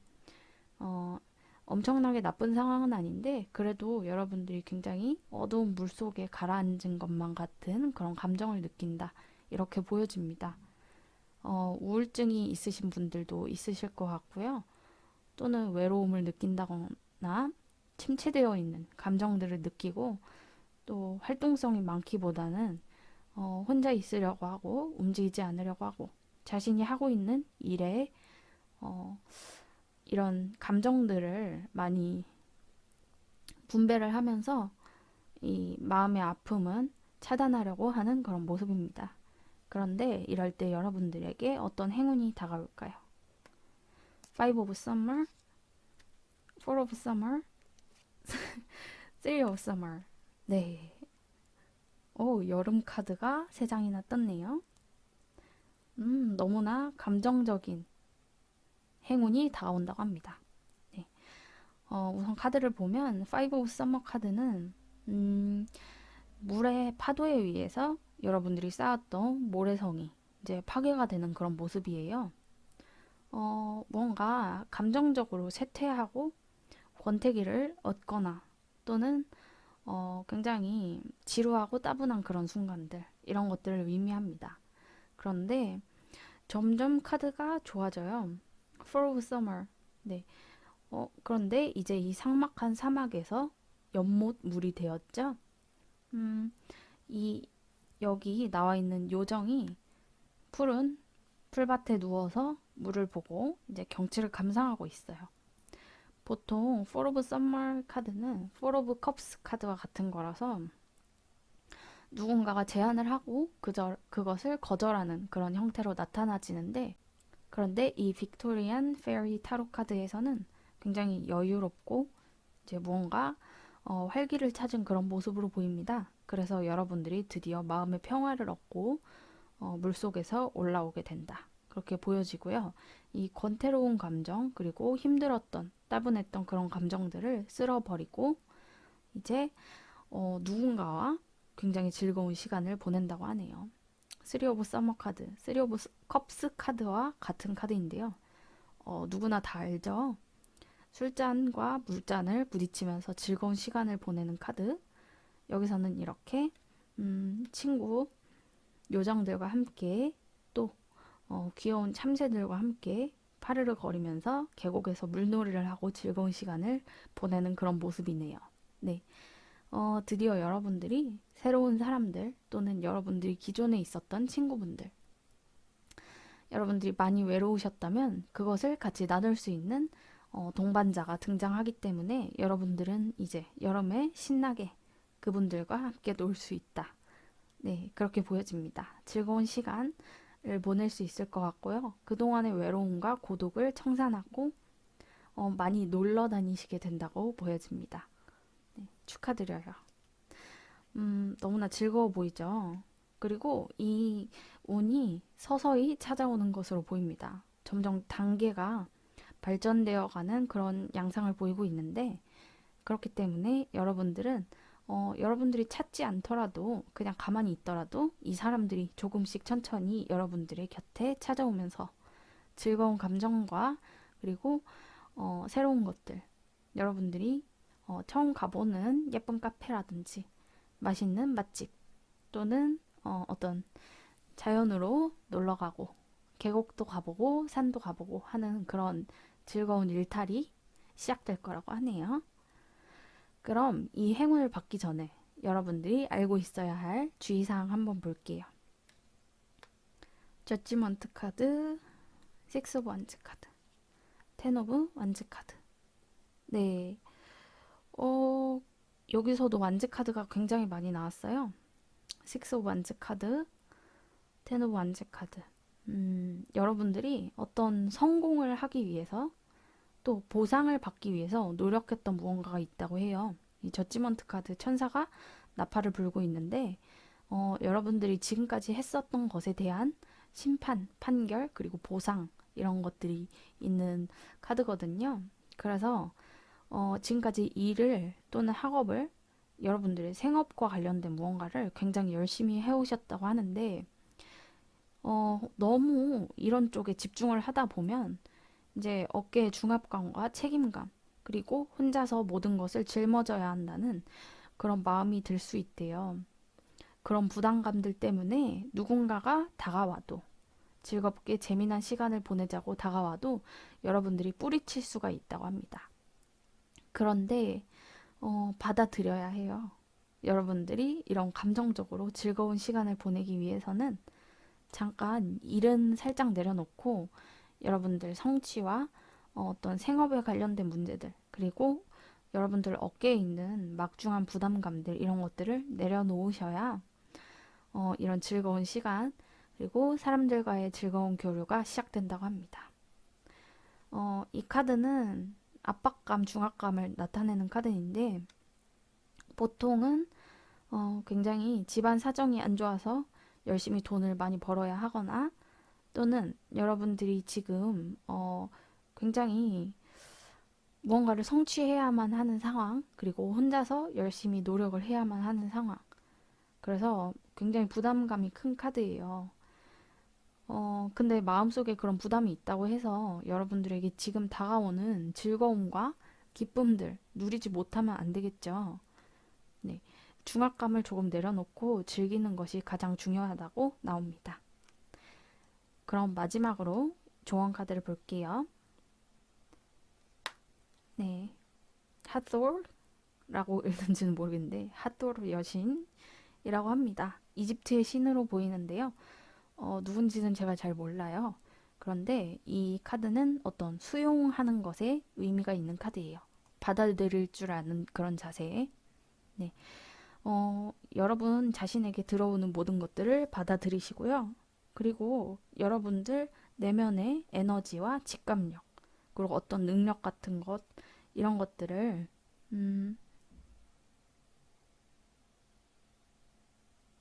어, 엄청나게 나쁜 상황은 아닌데 그래도 여러분들이 굉장히 어두운 물 속에 가라앉은 것만 같은 그런 감정을 느낀다. 이렇게 보여집니다. 우울증이 있으신 분들도 있으실 것 같고요. 또는 외로움을 느낀다거나 침체되어 있는 감정들을 느끼고 또 활동성이 많기보다는 혼자 있으려고 하고 움직이지 않으려고 하고 자신이 하고 있는 일에 어, 이런 감정들을 많이 분배를 하면서 이 마음의 아픔은 차단하려고 하는 그런 모습입니다. 그런데 이럴 때 여러분들에게 어떤 행운이 다가올까요? Five of Summer, Four of Summer, Three of Summer. 네. 여름 카드가 3장이나 떴네요. 너무나 감정적인 행운이 다가온다고 합니다. 네. 우선 카드를 보면 Five of Summer 카드는 물의 파도에 의해서 여러분들이 쌓았던 모래성이 이제 파괴가 되는 그런 모습이에요. 뭔가 감정적으로 쇠퇴하고 권태기를 얻거나 또는 굉장히 지루하고 따분한 그런 순간들 이런 것들을 의미합니다. 그런데 점점 카드가 좋아져요. Fall of Summer. 네. 그런데 이제 이 삭막한 사막에서 연못 물이 되었죠. 음, 이 여기 나와 있는 요정이 푸른 풀밭에 누워서 물을 보고 이제 경치를 감상하고 있어요. 보통 Four of Summer 카드는 Four of Cups 카드와 같은 거라서 누군가가 제안을 하고 그것을 거절하는 그런 형태로 나타나지는데 그런데 이 빅토리안 페어리 타로 카드에서는 굉장히 여유롭고 이제 무언가 활기를 찾은 그런 모습으로 보입니다. 그래서 여러분들이 드디어 마음의 평화를 얻고 물속에서 올라오게 된다. 그렇게 보여지고요. 이 권태로운 감정 그리고 힘들었던 따분했던 그런 감정들을 쓸어버리고 이제 누군가와 굉장히 즐거운 시간을 보낸다고 하네요. 3 오브 서머 카드, 3 오브 컵스 카드와 같은 카드인데요. 누구나 다 알죠? 술잔과 물잔을 부딪히면서 즐거운 시간을 보내는 카드. 여기서는 이렇게 친구 요정들과 함께 또 귀여운 참새들과 함께 파르르 거리면서 계곡에서 물놀이를 하고 즐거운 시간을 보내는 그런 모습이네요. 네. 드디어 여러분들이 새로운 사람들 또는 여러분들이 기존에 있었던 친구분들 여러분들이 많이 외로우셨다면 그것을 같이 나눌 수 있는 동반자가 등장하기 때문에 여러분들은 이제 여름에 신나게 그분들과 함께 놀 수 있다. 네, 그렇게 보여집니다. 즐거운 시간을 보낼 수 있을 것 같고요. 그동안의 외로움과 고독을 청산하고 많이 놀러 다니시게 된다고 보여집니다. 네, 축하드려요. 너무나 즐거워 보이죠? 그리고 이 운이 서서히 찾아오는 것으로 보입니다. 점점 단계가 발전되어 가는 그런 양상을 보이고 있는데, 그렇기 때문에 여러분들은 여러분들이 찾지 않더라도 그냥 가만히 있더라도 이 사람들이 조금씩 천천히 여러분들의 곁에 찾아오면서 즐거운 감정과 그리고 새로운 것들, 여러분들이 처음 가보는 예쁜 카페라든지 맛있는 맛집 또는 어떤 자연으로 놀러 가고 계곡도 가보고 산도 가보고 하는 그런 즐거운 일탈이 시작될 거라고 하네요. 그럼 이 행운을 받기 전에 여러분들이 알고 있어야 할 주의사항 한번 볼게요. 저지먼트 카드, 식스 오브 완즈 카드, 텐 오브 완즈 카드. 네, 어, 여기서도 완즈 카드가 굉장히 많이 나왔어요. 식스 오브 완즈 카드, 텐 오브 완즈 카드. 여러분들이 어떤 성공을 하기 위해서 또 보상을 받기 위해서 노력했던 무언가가 있다고 해요. 이 저지먼트 카드 천사가 나팔을 불고 있는데 여러분들이 지금까지 했었던 것에 대한 심판, 판결, 그리고 보상 이런 것들이 있는 카드거든요. 그래서 지금까지 일을 또는 학업을 여러분들의 생업과 관련된 무언가를 굉장히 열심히 해오셨다고 하는데 너무 이런 쪽에 집중을 하다 보면 이제 어깨에 중압감과 책임감 그리고 혼자서 모든 것을 짊어져야 한다는 그런 마음이 들 수 있대요. 그런 부담감들 때문에 누군가가 다가와도 즐겁게 재미난 시간을 보내자고 다가와도 여러분들이 뿌리칠 수가 있다고 합니다. 그런데 받아들여야 해요. 여러분들이 이런 감정적으로 즐거운 시간을 보내기 위해서는 잠깐 일은 살짝 내려놓고 여러분들 성취와 어떤 생업에 관련된 문제들 그리고 여러분들 어깨에 있는 막중한 부담감들 이런 것들을 내려놓으셔야 이런 즐거운 시간 그리고 사람들과의 즐거운 교류가 시작된다고 합니다. 이 카드는 압박감, 중압감을 나타내는 카드인데 보통은 굉장히 집안 사정이 안 좋아서 열심히 돈을 많이 벌어야 하거나 또는 여러분들이 지금 굉장히 무언가를 성취해야만 하는 상황, 그리고 혼자서 열심히 노력을 해야만 하는 상황. 그래서 굉장히 부담감이 큰 카드예요. 근데 마음속에 그런 부담이 있다고 해서 여러분들에게 지금 다가오는 즐거움과 기쁨들 누리지 못하면 안 되겠죠. 네. 중압감을 조금 내려놓고 즐기는 것이 가장 중요하다고 나옵니다. 그럼 마지막으로 조언 카드를 볼게요. 네. 하토르라고 읽는지는 모르겠는데 하토르 여신이라고 합니다. 이집트의 신으로 보이는데요. 누군지는 제가 잘 몰라요. 그런데 이 카드는 어떤 수용하는 것에 의미가 있는 카드예요. 받아들일 줄 아는 그런 자세. 네. 여러분 자신에게 들어오는 모든 것들을 받아들이시고요. 그리고 여러분들 내면의 에너지와 직감력, 그리고 어떤 능력 같은 것, 이런 것들을,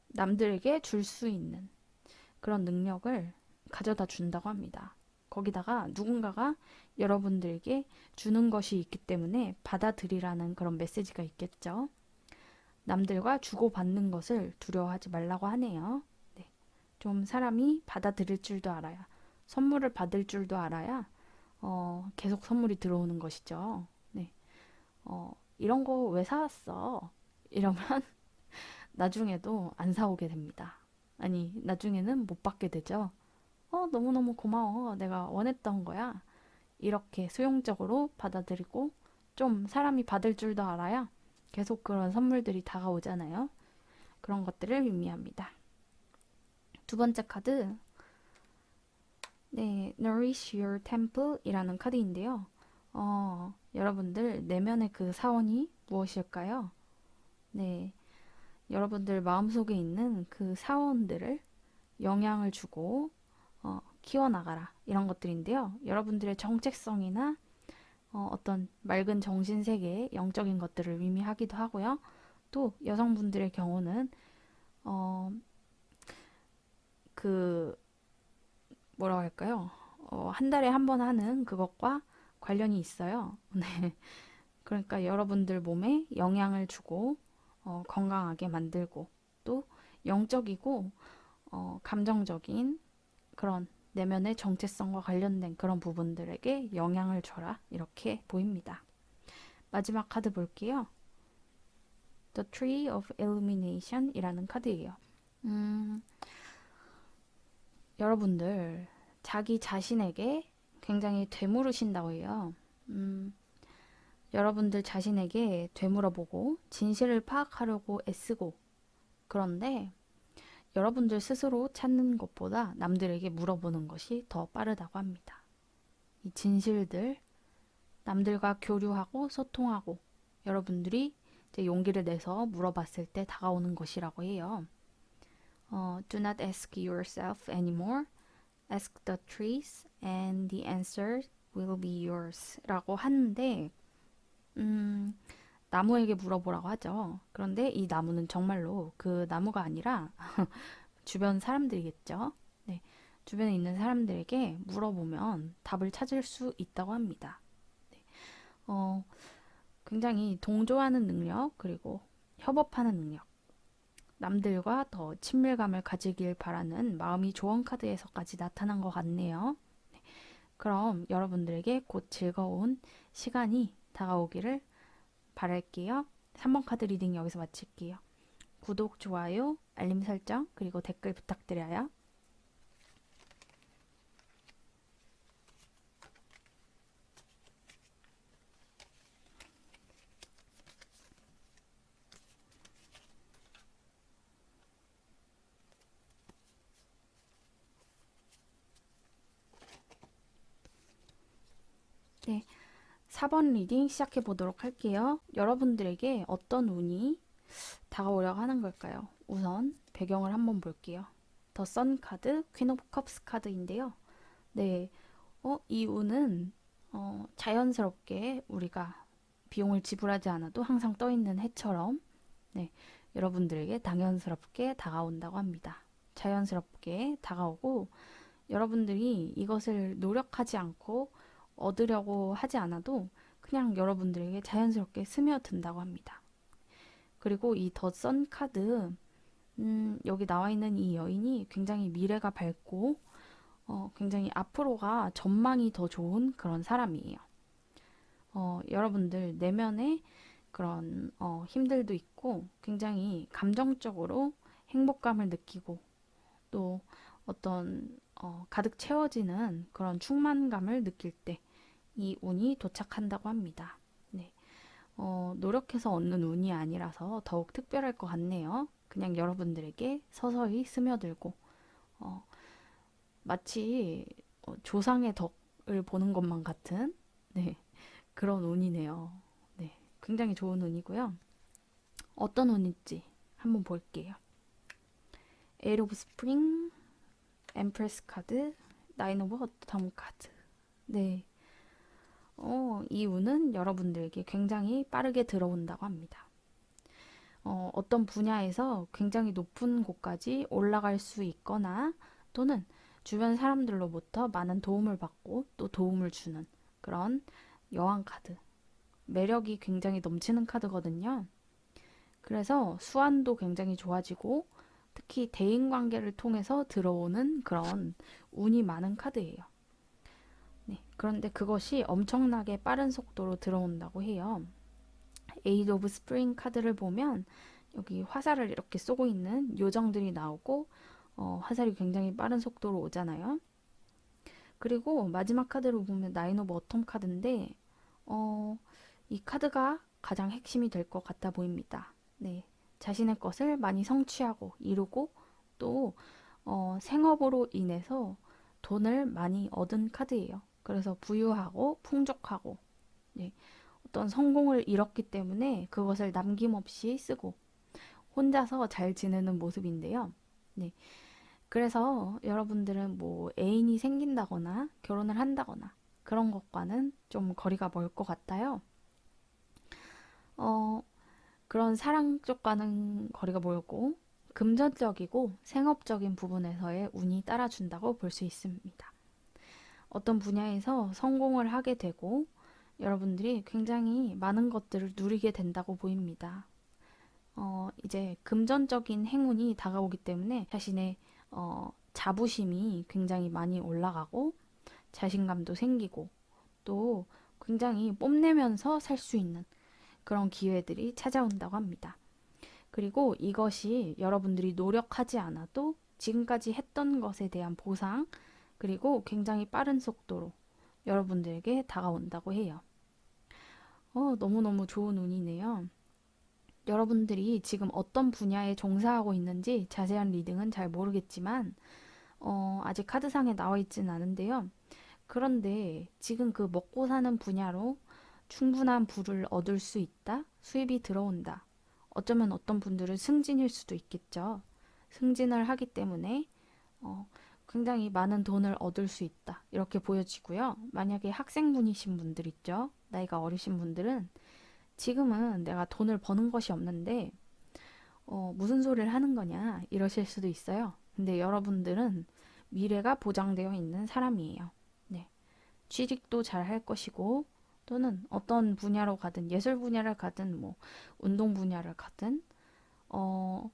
남들에게 줄 수 있는 그런 능력을 가져다 준다고 합니다. 거기다가 누군가가 여러분들에게 주는 것이 있기 때문에 받아들이라는 그런 메시지가 있겠죠. 남들과 주고받는 것을 두려워하지 말라고 하네요. 네. 좀 사람이 받아들일 줄도 알아야, 선물을 받을 줄도 알아야, 계속 선물이 들어오는 것이죠. 네. 이런 거 왜 사왔어? 이러면 나중에도 안 사오게 됩니다. 아니, 나중에는 못 받게 되죠. 너무너무 고마워. 내가 원했던 거야. 이렇게 수용적으로 받아들이고 좀 사람이 받을 줄도 알아야 계속 그런 선물들이 다가오잖아요. 그런 것들을 의미합니다. 두 번째 카드, 네, Nourish Your Temple 이라는 카드인데요. 여러분들 내면의 그 사원이 무엇일까요? 네, 여러분들 마음속에 있는 그 사원들을 영향을 주고 키워나가라 이런 것들인데요. 여러분들의 정체성이나 어떤 맑은 정신세계의 영적인 것들을 의미하기도 하고요. 또 여성분들의 경우는 어, 그 뭐라고 할까요? 한 달에 한 번 하는 그것과 관련이 있어요. 네. 그러니까 여러분들 몸에 영향을 주고 건강하게 만들고 또 영적이고 감정적인 그런 내면의 정체성과 관련된 그런 부분들에게 영향을 줘라 이렇게 보입니다. 마지막 카드 볼게요. The Tree of Illumination 이라는 카드예요. 음, 여러분들 자기 자신에게 굉장히 되물으신다고 해요. 음, 여러분들 자신에게 되물어보고 진실을 파악하려고 애쓰고 그런데 여러분들 스스로 찾는 것보다 남들에게 물어보는 것이 더 빠르다고 합니다. 이 진실들 남들과 교류하고 소통하고 여러분들이 이제 용기를 내서 물어봤을 때 다가오는 것이라고 해요. Do not ask yourself anymore. Ask the trees and the answer will be yours. 라고 하는데, 나무에게 물어보라고 하죠. 그런데 이 나무는 정말로 그 나무가 아니라 주변 사람들이겠죠. 네. 주변에 있는 사람들에게 물어보면 답을 찾을 수 있다고 합니다. 어, 굉장히 동조하는 능력, 그리고 협업하는 능력, 남들과 더 친밀감을 가지길 바라는 마음이 좋은 카드에서까지 나타난 것 같네요. 그럼 여러분들에게 곧 즐거운 시간이 다가오기를 바랄게요. 3번 카드 리딩 여기서 마칠게요. 구독, 좋아요, 알림 설정, 그리고 댓글 부탁드려요. 네, 4번 리딩 시작해 보도록 할게요. 여러분들에게 어떤 운이 다가오려고 하는 걸까요? 우선 배경을 한번 볼게요. 더 선 카드, 퀸 오브 컵스 카드인데요. 네, 이 운은 자연스럽게 우리가 비용을 지불하지 않아도 항상 떠 있는 해처럼 네, 여러분들에게 당연스럽게 다가온다고 합니다. 자연스럽게 다가오고 여러분들이 이것을 노력하지 않고 얻으려고 하지 않아도 그냥 여러분들에게 자연스럽게 스며든다고 합니다. 그리고 이 더 선 카드, 여기 나와 있는 이 여인이 굉장히 미래가 밝고, 굉장히 앞으로가 전망이 더 좋은 그런 사람이에요. 여러분들 내면에 그런 힘들도 있고, 굉장히 감정적으로 행복감을 느끼고, 또 어떤 가득 채워지는 그런 충만감을 느낄 때 이 운이 도착한다고 합니다. 네. 노력해서 얻는 운이 아니라서 더욱 특별할 것 같네요. 그냥 여러분들에게 서서히 스며들고, 어, 마치 조상의 덕을 보는 것만 같은, 네, 그런 운이네요. 네, 굉장히 좋은 운이고요. 어떤 운일지 한번 볼게요. 에이트 오브 스프링, 엠프레스 카드, 나인 오브 어텀 카드. 네, 이 운은 여러분들에게 굉장히 빠르게 들어온다고 합니다. 어떤 분야에서 굉장히 높은 곳까지 올라갈 수 있거나 또는 주변 사람들로부터 많은 도움을 받고 또 도움을 주는 그런 여왕 카드. 매력이 굉장히 넘치는 카드거든요. 그래서 수완도 굉장히 좋아지고 특히 대인 관계를 통해서 들어오는 그런 운이 많은 카드예요. 네, 그런데 그것이 엄청나게 빠른 속도로 들어온다고 해요. 에이드 오브 스프링 카드를 보면 여기 화살을 이렇게 쏘고 있는 요정들이 나오고 화살이 굉장히 빠른 속도로 오잖아요. 그리고 마지막 카드로 보면 나인 오브 어텀 카드인데 이 카드가 가장 핵심이 될 것 같아 보입니다. 네, 자신의 것을 많이 성취하고 이루고 또 생업으로 인해서 돈을 많이 얻은 카드예요. 그래서 부유하고 풍족하고, 네, 어떤 성공을 이뤘기 때문에 그것을 남김없이 쓰고 혼자서 잘 지내는 모습인데요. 네, 그래서 여러분들은 뭐 애인이 생긴다거나 결혼을 한다거나 그런 것과는 좀 거리가 멀 것 같아요. 어, 그런 사랑 쪽과는 거리가 멀고 금전적이고 생업적인 부분에서의 운이 따라준다고 볼 수 있습니다. 어떤 분야에서 성공을 하게 되고 여러분들이 굉장히 많은 것들을 누리게 된다고 보입니다. 이제 금전적인 행운이 다가오기 때문에 자신의 자부심이 굉장히 많이 올라가고 자신감도 생기고 또 굉장히 뽐내면서 살 수 있는 그런 기회들이 찾아온다고 합니다. 그리고 이것이 여러분들이 노력하지 않아도 지금까지 했던 것에 대한 보상, 그리고 굉장히 빠른 속도로 여러분들에게 다가온다고 해요. 너무너무 좋은 운이네요. 여러분들이 지금 어떤 분야에 종사하고 있는지 자세한 리딩은 잘 모르겠지만, 아직 카드상에 나와 있지는 않은데요. 그런데 지금 그 먹고 사는 분야로 충분한 부를 얻을 수 있다? 수입이 들어온다. 어쩌면 어떤 분들은 승진일 수도 있겠죠. 승진을 하기 때문에 어, 굉장히 많은 돈을 얻을 수 있다. 이렇게 보여지고요. 만약에 학생분이신 분들 있죠. 나이가 어리신 분들은 지금은 내가 돈을 버는 것이 없는데 무슨 소리를 하는 거냐 이러실 수도 있어요. 근데 여러분들은 미래가 보장되어 있는 사람이에요. 네. 취직도 잘 할 것이고 또는 어떤 분야로 가든 예술 분야를 가든 뭐 운동 분야를 가든 어,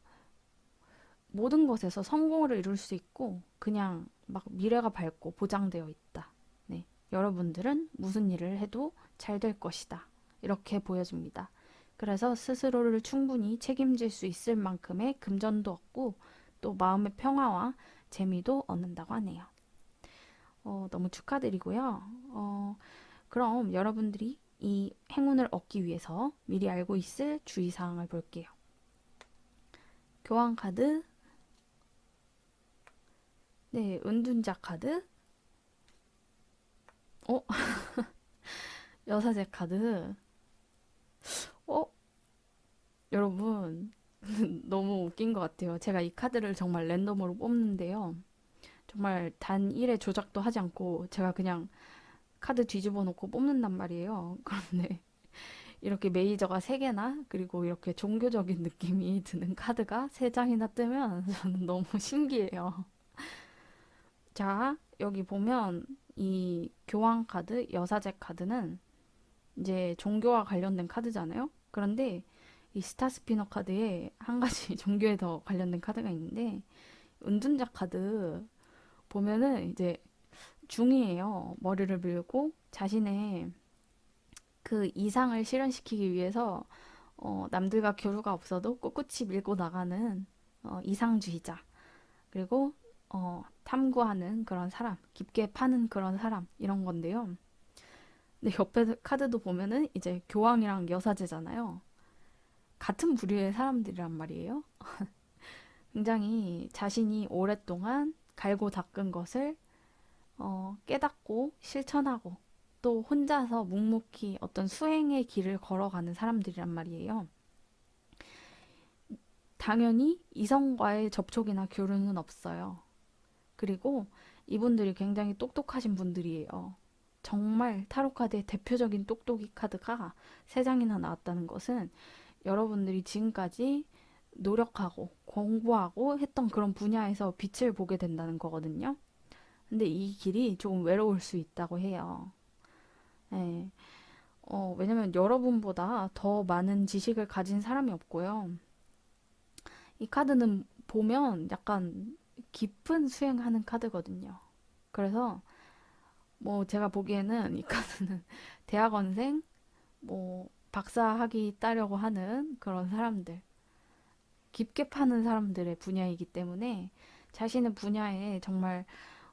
모든 것에서 성공을 이룰 수 있고 그냥 막 미래가 밝고 보장되어 있다. 네. 여러분들은 무슨 일을 해도 잘 될 것이다. 이렇게 보여집니다. 그래서 스스로를 충분히 책임질 수 있을 만큼의 금전도 얻고 또 마음의 평화와 재미도 얻는다고 하네요. 너무 축하드리고요. 그럼 여러분들이 이 행운을 얻기 위해서 미리 알고 있을 주의사항을 볼게요. 교환 카드, 네, 은둔자 카드, 어, 여사제 카드, 어, 여러분, 너무 웃긴 것 같아요. 제가 이 카드를 정말 랜덤으로 뽑는데요. 정말 단 1의 조작도 하지 않고 제가 그냥 카드 뒤집어 놓고 뽑는단 말이에요. 그런데 이렇게 메이저가 3개나 그리고 이렇게 종교적인 느낌이 드는 카드가 3장이나 뜨면 저는 너무 신기해요. 자, 여기 보면 이 교황 카드, 여사제 카드는 이제 종교와 관련된 카드잖아요. 그런데 이 스타 스피너 카드에 한 가지 종교에 더 관련된 카드가 있는데 은둔자 카드 보면은 이제 중이에요. 머리를 밀고 자신의 그 이상을 실현시키기 위해서 남들과 교류가 없어도 꿋꿋이 밀고 나가는 이상주의자. 그리고 탐구하는 그런 사람, 깊게 파는 그런 사람 이런 건데요. 근데 옆에 카드도 보면은 이제 교황이랑 여사제잖아요. 같은 부류의 사람들이란 말이에요. 굉장히 자신이 오랫동안 갈고 닦은 것을 깨닫고 실천하고 또 혼자서 묵묵히 어떤 수행의 길을 걸어가는 사람들이란 말이에요. 당연히 이성과의 접촉이나 교류는 없어요. 그리고 이분들이 굉장히 똑똑하신 분들이에요. 정말 타로카드의 대표적인 똑똑이 카드가 3장이나 나왔다는 것은 여러분들이 지금까지 노력하고 공부하고 했던 그런 분야에서 빛을 보게 된다는 거거든요. 근데 이 길이 조금 외로울 수 있다고 해요. 네. 왜냐면 여러분보다 더 많은 지식을 가진 사람이 없고요. 이 카드는 보면 약간 깊은 수행하는 카드거든요. 그래서 뭐 제가 보기에는 이 카드는 대학원생, 뭐 박사학위 따려고 하는 그런 사람들, 깊게 파는 사람들의 분야이기 때문에 자신의 분야에 정말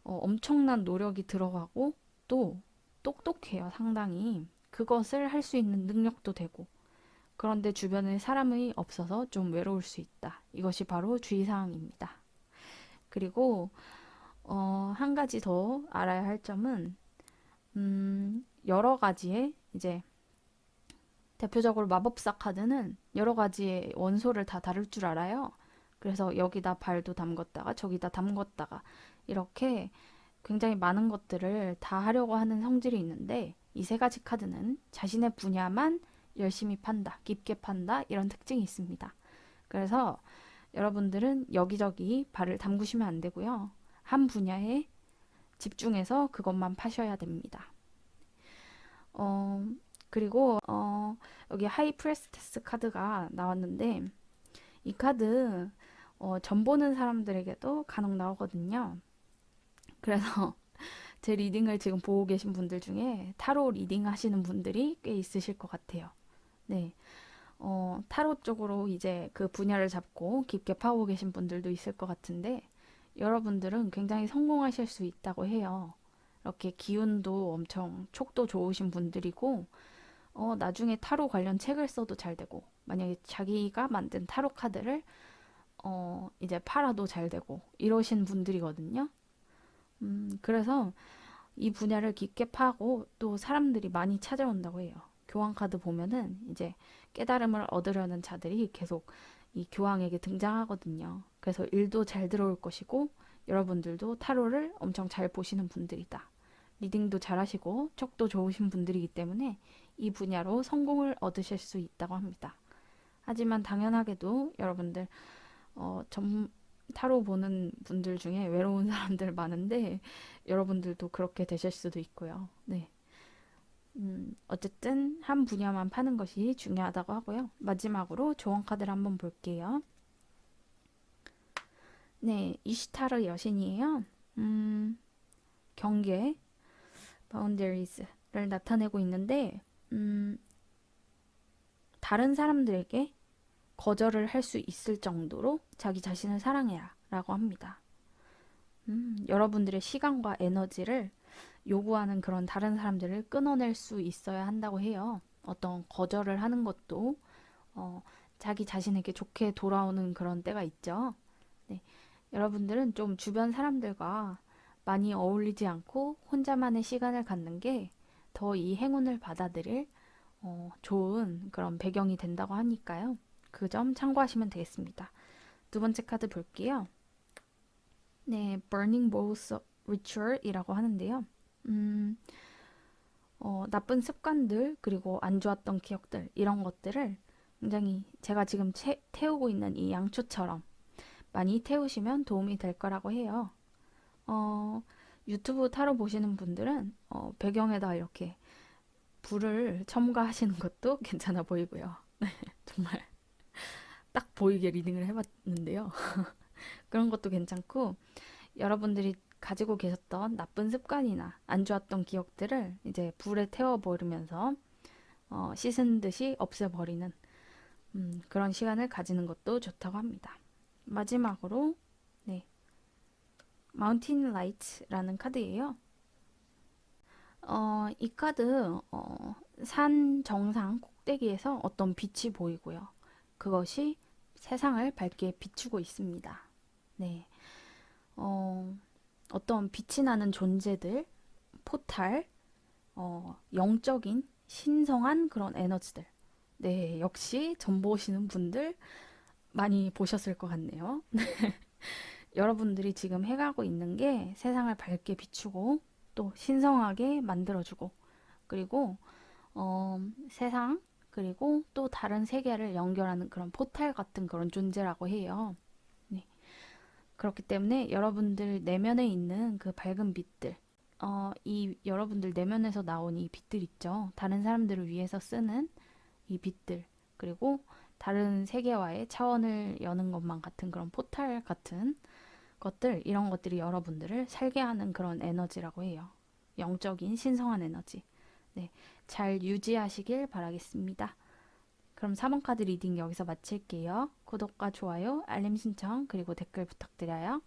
엄청난 노력이 들어가고 또 똑똑해요, 상당히. 그것을 할 수 있는 능력도 되고. 그런데 주변에 사람이 없어서 좀 외로울 수 있다. 이것이 바로 주의사항입니다. 그리고 한 가지 더 알아야 할 점은, 여러 가지의 이제 대표적으로 마법사 카드는 여러 가지의 원소를 다 다룰 줄 알아요. 그래서 여기다 발도 담궜다가 저기다 담궜다가 이렇게 굉장히 많은 것들을 다 하려고 하는 성질이 있는데 이 세 가지 카드는 자신의 분야만 열심히 판다, 깊게 판다 이런 특징이 있습니다. 그래서 여러분들은 여기저기 발을 담그시면 안 되고요. 한 분야에 집중해서 그것만 파셔야 됩니다. 그리고 여기 하이 프레스테스 카드가 나왔는데 이 카드 점 보는 사람들에게도 간혹 나오거든요. 그래서 제 리딩을 지금 보고 계신 분들 중에 타로 리딩 하시는 분들이 꽤 있으실 것 같아요. 네. 타로 쪽으로 이제 그 분야를 잡고 깊게 파고 계신 분들도 있을 것 같은데 여러분들은 굉장히 성공하실 수 있다고 해요. 이렇게 기운도 엄청 촉도 좋으신 분들이고 나중에 타로 관련 책을 써도 잘 되고 만약에 자기가 만든 타로 카드를 이제 팔아도 잘 되고 이러신 분들이거든요. 그래서 이 분야를 깊게 파고 또 사람들이 많이 찾아온다고 해요. 교황 카드 보면은 이제 깨달음을 얻으려는 자들이 계속 이 교황에게 등장하거든요. 그래서 일도 잘 들어올 것이고 여러분들도 타로를 엄청 잘 보시는 분들이다. 리딩도 잘하시고 촉도 좋으신 분들이기 때문에 이 분야로 성공을 얻으실 수 있다고 합니다. 하지만 당연하게도 여러분들 타로 보는 분들 중에 외로운 사람들 많은데 여러분들도 그렇게 되실 수도 있고요. 네. 어쨌든 한 분야만 파는 것이 중요하다고 하고요. 마지막으로 조언 카드를 한번 볼게요. 네, 이시타르 여신이에요. 경계, boundaries를 나타내고 있는데 다른 사람들에게 거절을 할 수 있을 정도로 자기 자신을 사랑해라 라고 합니다. 여러분들의 시간과 에너지를 요구하는 그런 다른 사람들을 끊어낼 수 있어야 한다고 해요. 어떤 거절을 하는 것도 자기 자신에게 좋게 돌아오는 그런 때가 있죠. 네. 여러분들은 좀 주변 사람들과 많이 어울리지 않고 혼자만의 시간을 갖는 게 더 이 행운을 받아들일 좋은 그런 배경이 된다고 하니까요. 그 점 참고하시면 되겠습니다. 두 번째 카드 볼게요. 네, Burning Bowls Ritual이라고 하는데요. 나쁜 습관들 그리고 안 좋았던 기억들 이런 것들을 굉장히 제가 지금 태우고 있는 이 양초처럼 많이 태우시면 도움이 될 거라고 해요. 유튜브 타로 보시는 분들은 배경에다 이렇게 불을 첨가하시는 것도 괜찮아 보이고요. 정말 딱 보이게 리딩을 해봤는데요. 그런 것도 괜찮고 여러분들이 가지고 계셨던 나쁜 습관이나 안 좋았던 기억들을 이제 불에 태워버리면서 씻은 듯이 없애버리는 그런 시간을 가지는 것도 좋다고 합니다. 마지막으로 네, 마운틴 라이트라는 카드예요. 이 카드 산 정상 꼭대기에서 어떤 빛이 보이고요. 그것이 세상을 밝게 비추고 있습니다. 네, 어떤 빛이 나는 존재들, 포탈, 영적인 신성한 그런 에너지들. 네, 역시 점 보시는 분들 많이 보셨을 것 같네요. 여러분들이 지금 해가고 있는 게 세상을 밝게 비추고 또 신성하게 만들어주고 그리고 세상 그리고 또 다른 세계를 연결하는 그런 포탈 같은 그런 존재라고 해요. 네. 그렇기 때문에 여러분들 내면에 있는 그 밝은 빛들, 이 여러분들 내면에서 나온 이 빛들 있죠. 다른 사람들을 위해서 쓰는 이 빛들, 그리고 다른 세계와의 차원을 여는 것만 같은 그런 포탈 같은 것들, 이런 것들이 여러분들을 살게 하는 그런 에너지라고 해요. 영적인 신성한 에너지. 네, 잘 유지하시길 바라겠습니다. 그럼 4번 카드 리딩 여기서 마칠게요. 구독과 좋아요, 알림 신청, 그리고 댓글 부탁드려요.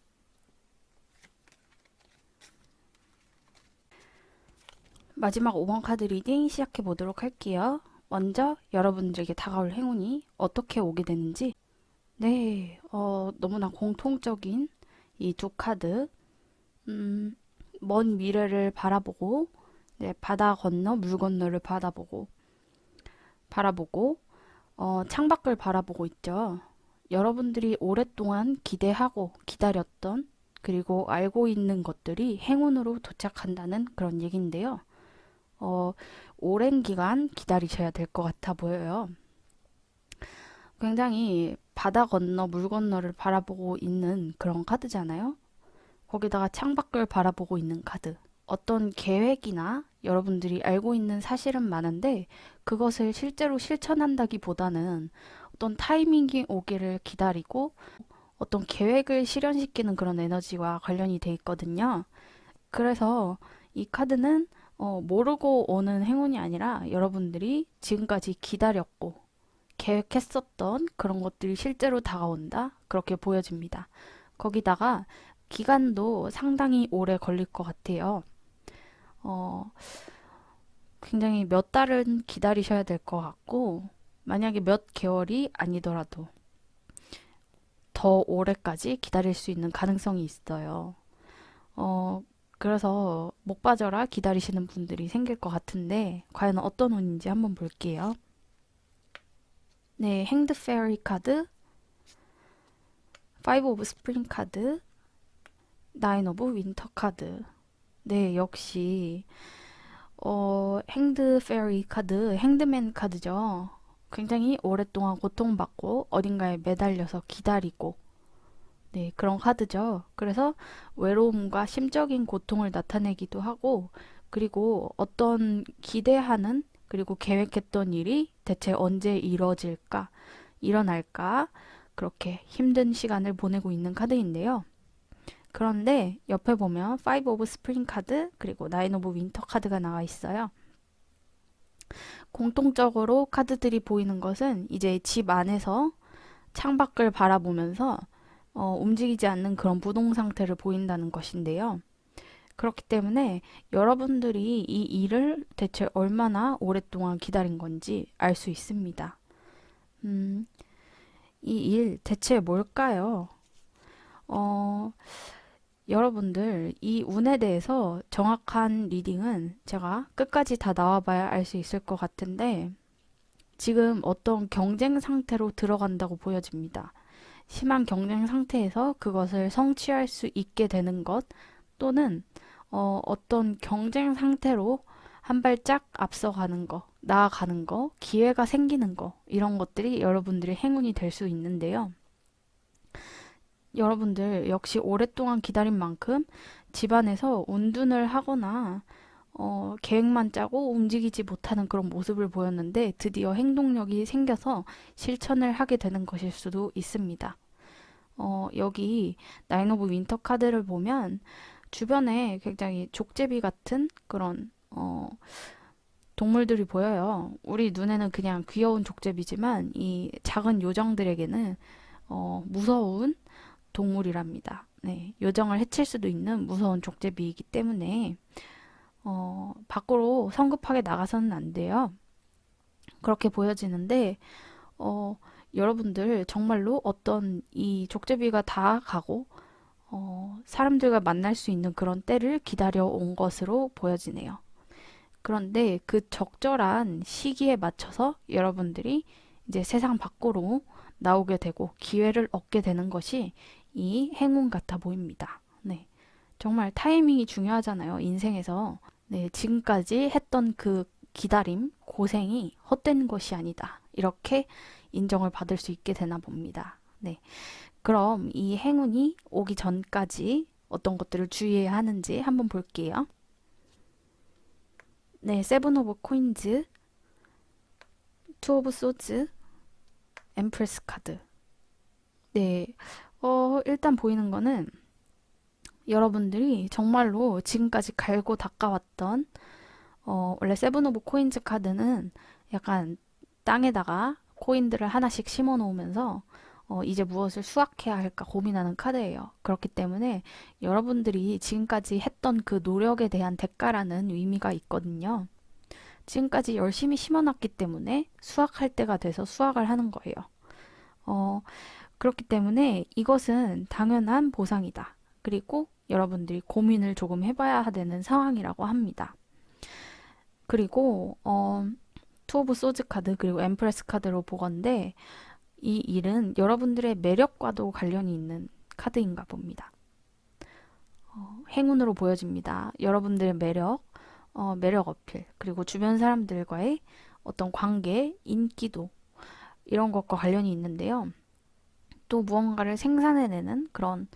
마지막 5번 카드 리딩 시작해 보도록 할게요. 먼저 여러분들에게 다가올 행운이 어떻게 오게 되는지. 네, 너무나 공통적인 이 두 카드. 음, 먼 미래를 바라보고, 네, 바다 건너 물 건너를 바라보고, 창밖을 바라보고 있죠. 여러분들이 오랫동안 기대하고 기다렸던 그리고 알고 있는 것들이 행운으로 도착한다는 그런 얘기인데요. 어, 오랜 기간 기다리셔야 될 것 같아 보여요. 굉장히 바다 건너 물 건너를 바라보고 있는 그런 카드잖아요. 거기다가 창밖을 바라보고 있는 카드. 어떤 계획이나 여러분들이 알고 있는 사실은 많은데 그것을 실제로 실천한다기보다는 어떤 타이밍이 오기를 기다리고 어떤 계획을 실현시키는 그런 에너지와 관련이 돼 있거든요. 그래서 이 카드는 모르고 오는 행운이 아니라 여러분들이 지금까지 기다렸고 계획했었던 그런 것들이 실제로 다가온다. 그렇게 보여집니다. 거기다가 기간도 상당히 오래 걸릴 것 같아요. 어, 굉장히 몇 달은 기다리셔야 될 것 같고, 만약에 몇 개월이 아니더라도 더 오래까지 기다릴 수 있는 가능성이 있어요. 어, 그래서 목 빠져라 기다리시는 분들이 생길 것 같은데, 과연 어떤 운인지 한번 볼게요. 네, 행드 페어리 카드, 파이브 오브 스프링 카드, 나인 오브 윈터 카드. 네, 역시 행드 페어리 카드, 행드맨 카드죠. 굉장히 오랫동안 고통받고 어딘가에 매달려서 기다리고 네, 그런 카드죠. 그래서 외로움과 심적인 고통을 나타내기도 하고 그리고 어떤 기대하는 그리고 계획했던 일이 대체 언제 이뤄질까, 일어날까 그렇게 힘든 시간을 보내고 있는 카드인데요. 그런데 옆에 보면 5 오브 스프링 카드 그리고 9 오브 윈터 카드가 나와 있어요. 공통적으로 카드들이 보이는 것은 이제 집 안에서 창밖을 바라보면서 움직이지 않는 그런 부동 상태를 보인다는 것인데요. 그렇기 때문에 여러분들이 이 일을 대체 얼마나 오랫동안 기다린 건지 알 수 있습니다. 이 일 대체 뭘까요? 어, 여러분들 이 운에 대해서 정확한 리딩은 제가 끝까지 다 나와봐야 알 수 있을 것 같은데 지금 어떤 경쟁 상태로 들어간다고 보여집니다. 심한 경쟁 상태에서 그것을 성취할 수 있게 되는 것 또는 어떤 경쟁 상태로 한 발짝 앞서가는 거, 나아가는 거, 기회가 생기는 거 이런 것들이 여러분들의 행운이 될 수 있는데요. 여러분들 역시 오랫동안 기다린 만큼 집안에서 운둔을 하거나 계획만 짜고 움직이지 못하는 그런 모습을 보였는데 드디어 행동력이 생겨서 실천을 하게 되는 것일 수도 있습니다. 여기 나인 오브 윈터 카드를 보면 주변에 굉장히 족제비 같은 그런 동물들이 보여요. 우리 눈에는 그냥 귀여운 족제비지만 이 작은 요정들에게는 무서운 동물이랍니다. 네, 요정을 해칠 수도 있는 무서운 족제비이기 때문에 밖으로 성급하게 나가서는 안 돼요. 그렇게 보여지는데 어, 여러분들 정말로 어떤 이 족제비가 다 가고 사람들과 만날 수 있는 그런 때를 기다려 온 것으로 보여지네요. 그런데 그 적절한 시기에 맞춰서 여러분들이 이제 세상 밖으로 나오게 되고 기회를 얻게 되는 것이 이 행운 같아 보입니다. 네. 정말 타이밍이 중요하잖아요. 인생에서. 네, 지금까지 했던 그 기다림, 고생이 헛된 것이 아니다. 이렇게 인정을 받을 수 있게 되나 봅니다. 네. 그럼 이 행운이 오기 전까지 어떤 것들을 주의해야 하는지 한번 볼게요. 네, 세븐 오브 코인즈, 투 오브 소즈, 엠프레스 카드. 네, 일단 보이는 거는 여러분들이 정말로 지금까지 갈고 닦아왔던 원래 세븐 오브 코인즈 카드는 약간 땅에다가 코인들을 하나씩 심어 놓으면서 이제 무엇을 수확해야 할까 고민하는 카드예요. 그렇기 때문에 여러분들이 지금까지 했던 그 노력에 대한 대가라는 의미가 있거든요. 지금까지 열심히 심어놨기 때문에 수확할 때가 돼서 수확을 하는 거예요. 그렇기 때문에 이것은 당연한 보상이다. 그리고 여러분들이 고민을 조금 해봐야 되는 상황이라고 합니다. 그리고 투 오브 소즈 카드 그리고 엠프레스 카드로 보건데 이 일은 여러분들의 매력과도 관련이 있는 카드인가 봅니다. 행운으로 보여집니다. 여러분들의 매력, 매력 어필, 그리고 주변 사람들과의 어떤 관계, 인기도 이런 것과 관련이 있는데요. 또 무언가를 생산해내는 그런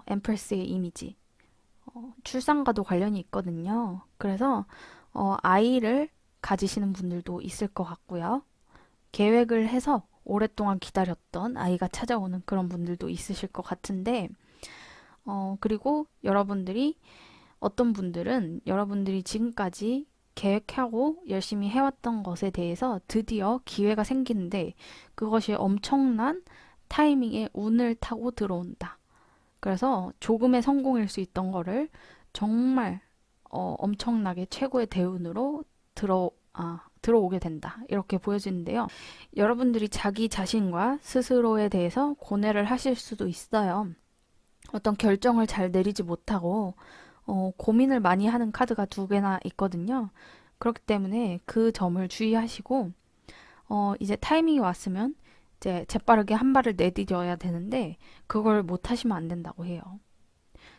엠프레스의 이미지, 출산과도 관련이 있거든요. 그래서 아이를 가지시는 분들도 있을 것 같고요. 계획을 해서 오랫동안 기다렸던 아이가 찾아오는 그런 분들도 있으실 것 같은데, 그리고 여러분들이 어떤 분들은 여러분들이 지금까지 계획하고 열심히 해왔던 것에 대해서 드디어 기회가 생기는데 그것이 엄청난 타이밍에 운을 타고 들어온다. 그래서 조금의 성공일 수 있던 거를 정말 엄청나게 최고의 대운으로 들어오게 된다. 이렇게 보여지는데요. 여러분들이 자기 자신과 스스로에 대해서 고뇌를 하실 수도 있어요. 어떤 결정을 잘 내리지 못하고 고민을 많이 하는 카드가 두 개나 있거든요. 그렇기 때문에 그 점을 주의하시고 이제 타이밍이 왔으면 이제 재빠르게 한 발을 내디뎌야 되는데 그걸 못 하시면 안 된다고 해요.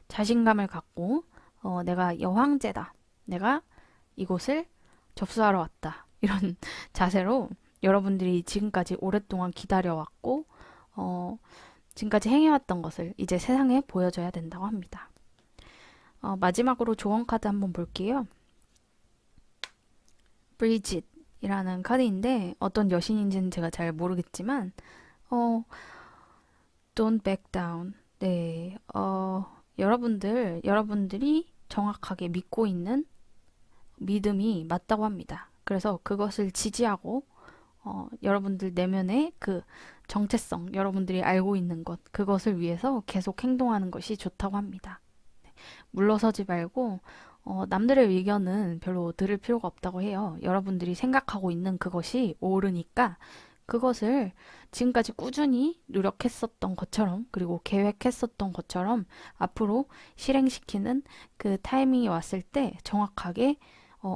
자신감을 갖고 내가 여황제다. 내가 이곳을 접수하러 왔다. 이런 자세로 여러분들이 지금까지 오랫동안 기다려왔고 지금까지 행해왔던 것을 이제 세상에 보여줘야 된다고 합니다. 마지막으로 조언 카드 한번 볼게요. 브리짓이라는 카드인데 어떤 여신인지는 제가 잘 모르겠지만 Don't back down. 네, 여러분들이 정확하게 믿고 있는 믿음이 맞다고 합니다. 그래서 그것을 지지하고 여러분들 내면의 그 정체성, 여러분들이 알고 있는 것, 그것을 위해서 계속 행동하는 것이 좋다고 합니다. 물러서지 말고 남들의 의견은 별로 들을 필요가 없다고 해요. 여러분들이 생각하고 있는 그것이 옳으니까 그것을 지금까지 꾸준히 노력했었던 것처럼 그리고 계획했었던 것처럼 앞으로 실행시키는 그 타이밍이 왔을 때 정확하게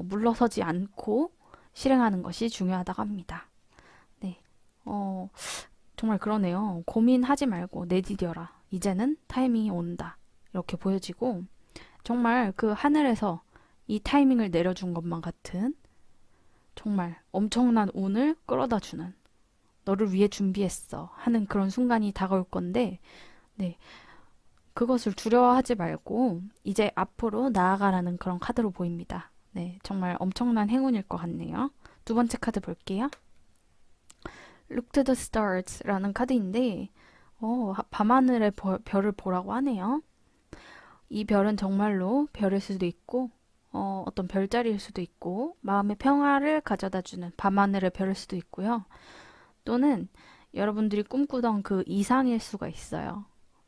물러서지 않고 실행하는 것이 중요하다고 합니다. 네, 정말 그러네요. 고민하지 말고 내디뎌라. 이제는 타이밍이 온다. 이렇게 보여지고 정말 그 하늘에서 이 타이밍을 내려준 것만 같은 정말 엄청난 운을 끌어다 주는 너를 위해 준비했어 하는 그런 순간이 다가올 건데 네, 그것을 두려워하지 말고 이제 앞으로 나아가라는 그런 카드로 보입니다. 네, 정말 엄청난 행운일 것 같네요. 두 번째 카드 볼게요. Look to the stars라는 카드인데 밤하늘의 별을 보라고 하네요. 이 별은 정말로 별일 수도 있고 어떤 별자리일 수도 있고 마음의 평화를 가져다주는 밤하늘의 별일 수도 있고요. 또는 여러분들이 꿈꾸던 그 이상일 수가 있어요.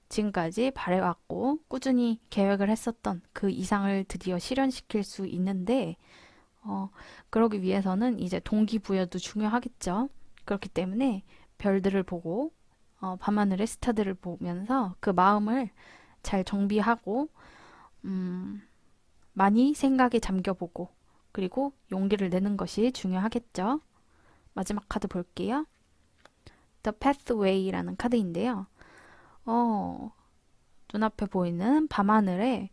지금까지 바래왔고 꾸준히 계획을 했었던 그 이상을 드디어 실현시킬 수 있는데 그러기 위해서는 이제 동기부여도 중요하겠죠. 그렇기 때문에 별들을 보고 밤하늘의 스타들을 보면서 그 마음을 잘 정비하고 많이 생각에 잠겨보고 그리고 용기를 내는 것이 중요하겠죠. 마지막 카드 볼게요. The Pathway라는 카드인데요. 눈앞에 보이는 밤하늘에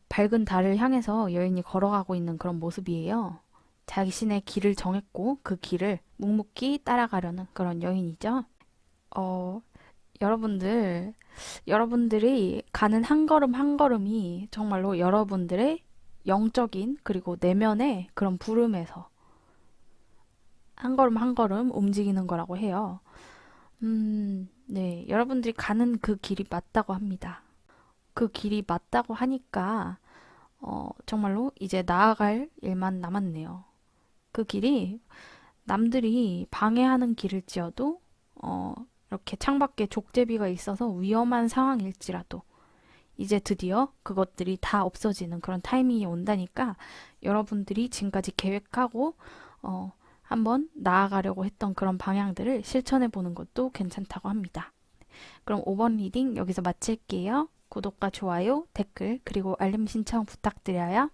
밝은 달을 향해서 여인이 걸어가고 있는 그런 모습이에요. 자신의 길을 정했고 그 길을 묵묵히 따라가려는 그런 여인이죠. 여러분들이 가는 한 걸음 한 걸음이 정말로 여러분들의 영적인 그리고 내면의 그런 부름에서 한 걸음 한 걸음 움직이는 거라고 해요. 네, 여러분들이 가는 그 길이 맞다고 합니다. 그 길이 맞다고 하니까 정말로 이제 나아갈 일만 남았네요. 그 길이 남들이 방해하는 길일지어도 이렇게 창밖에 족제비가 있어서 위험한 상황일지라도 이제 드디어 그것들이 다 없어지는 그런 타이밍이 온다니까 여러분들이 지금까지 계획하고 한번 나아가려고 했던 그런 방향들을 실천해 보는 것도 괜찮다고 합니다. 그럼 5번 리딩 여기서 마칠게요. 구독과 좋아요, 댓글, 그리고 알림 신청 부탁드려요.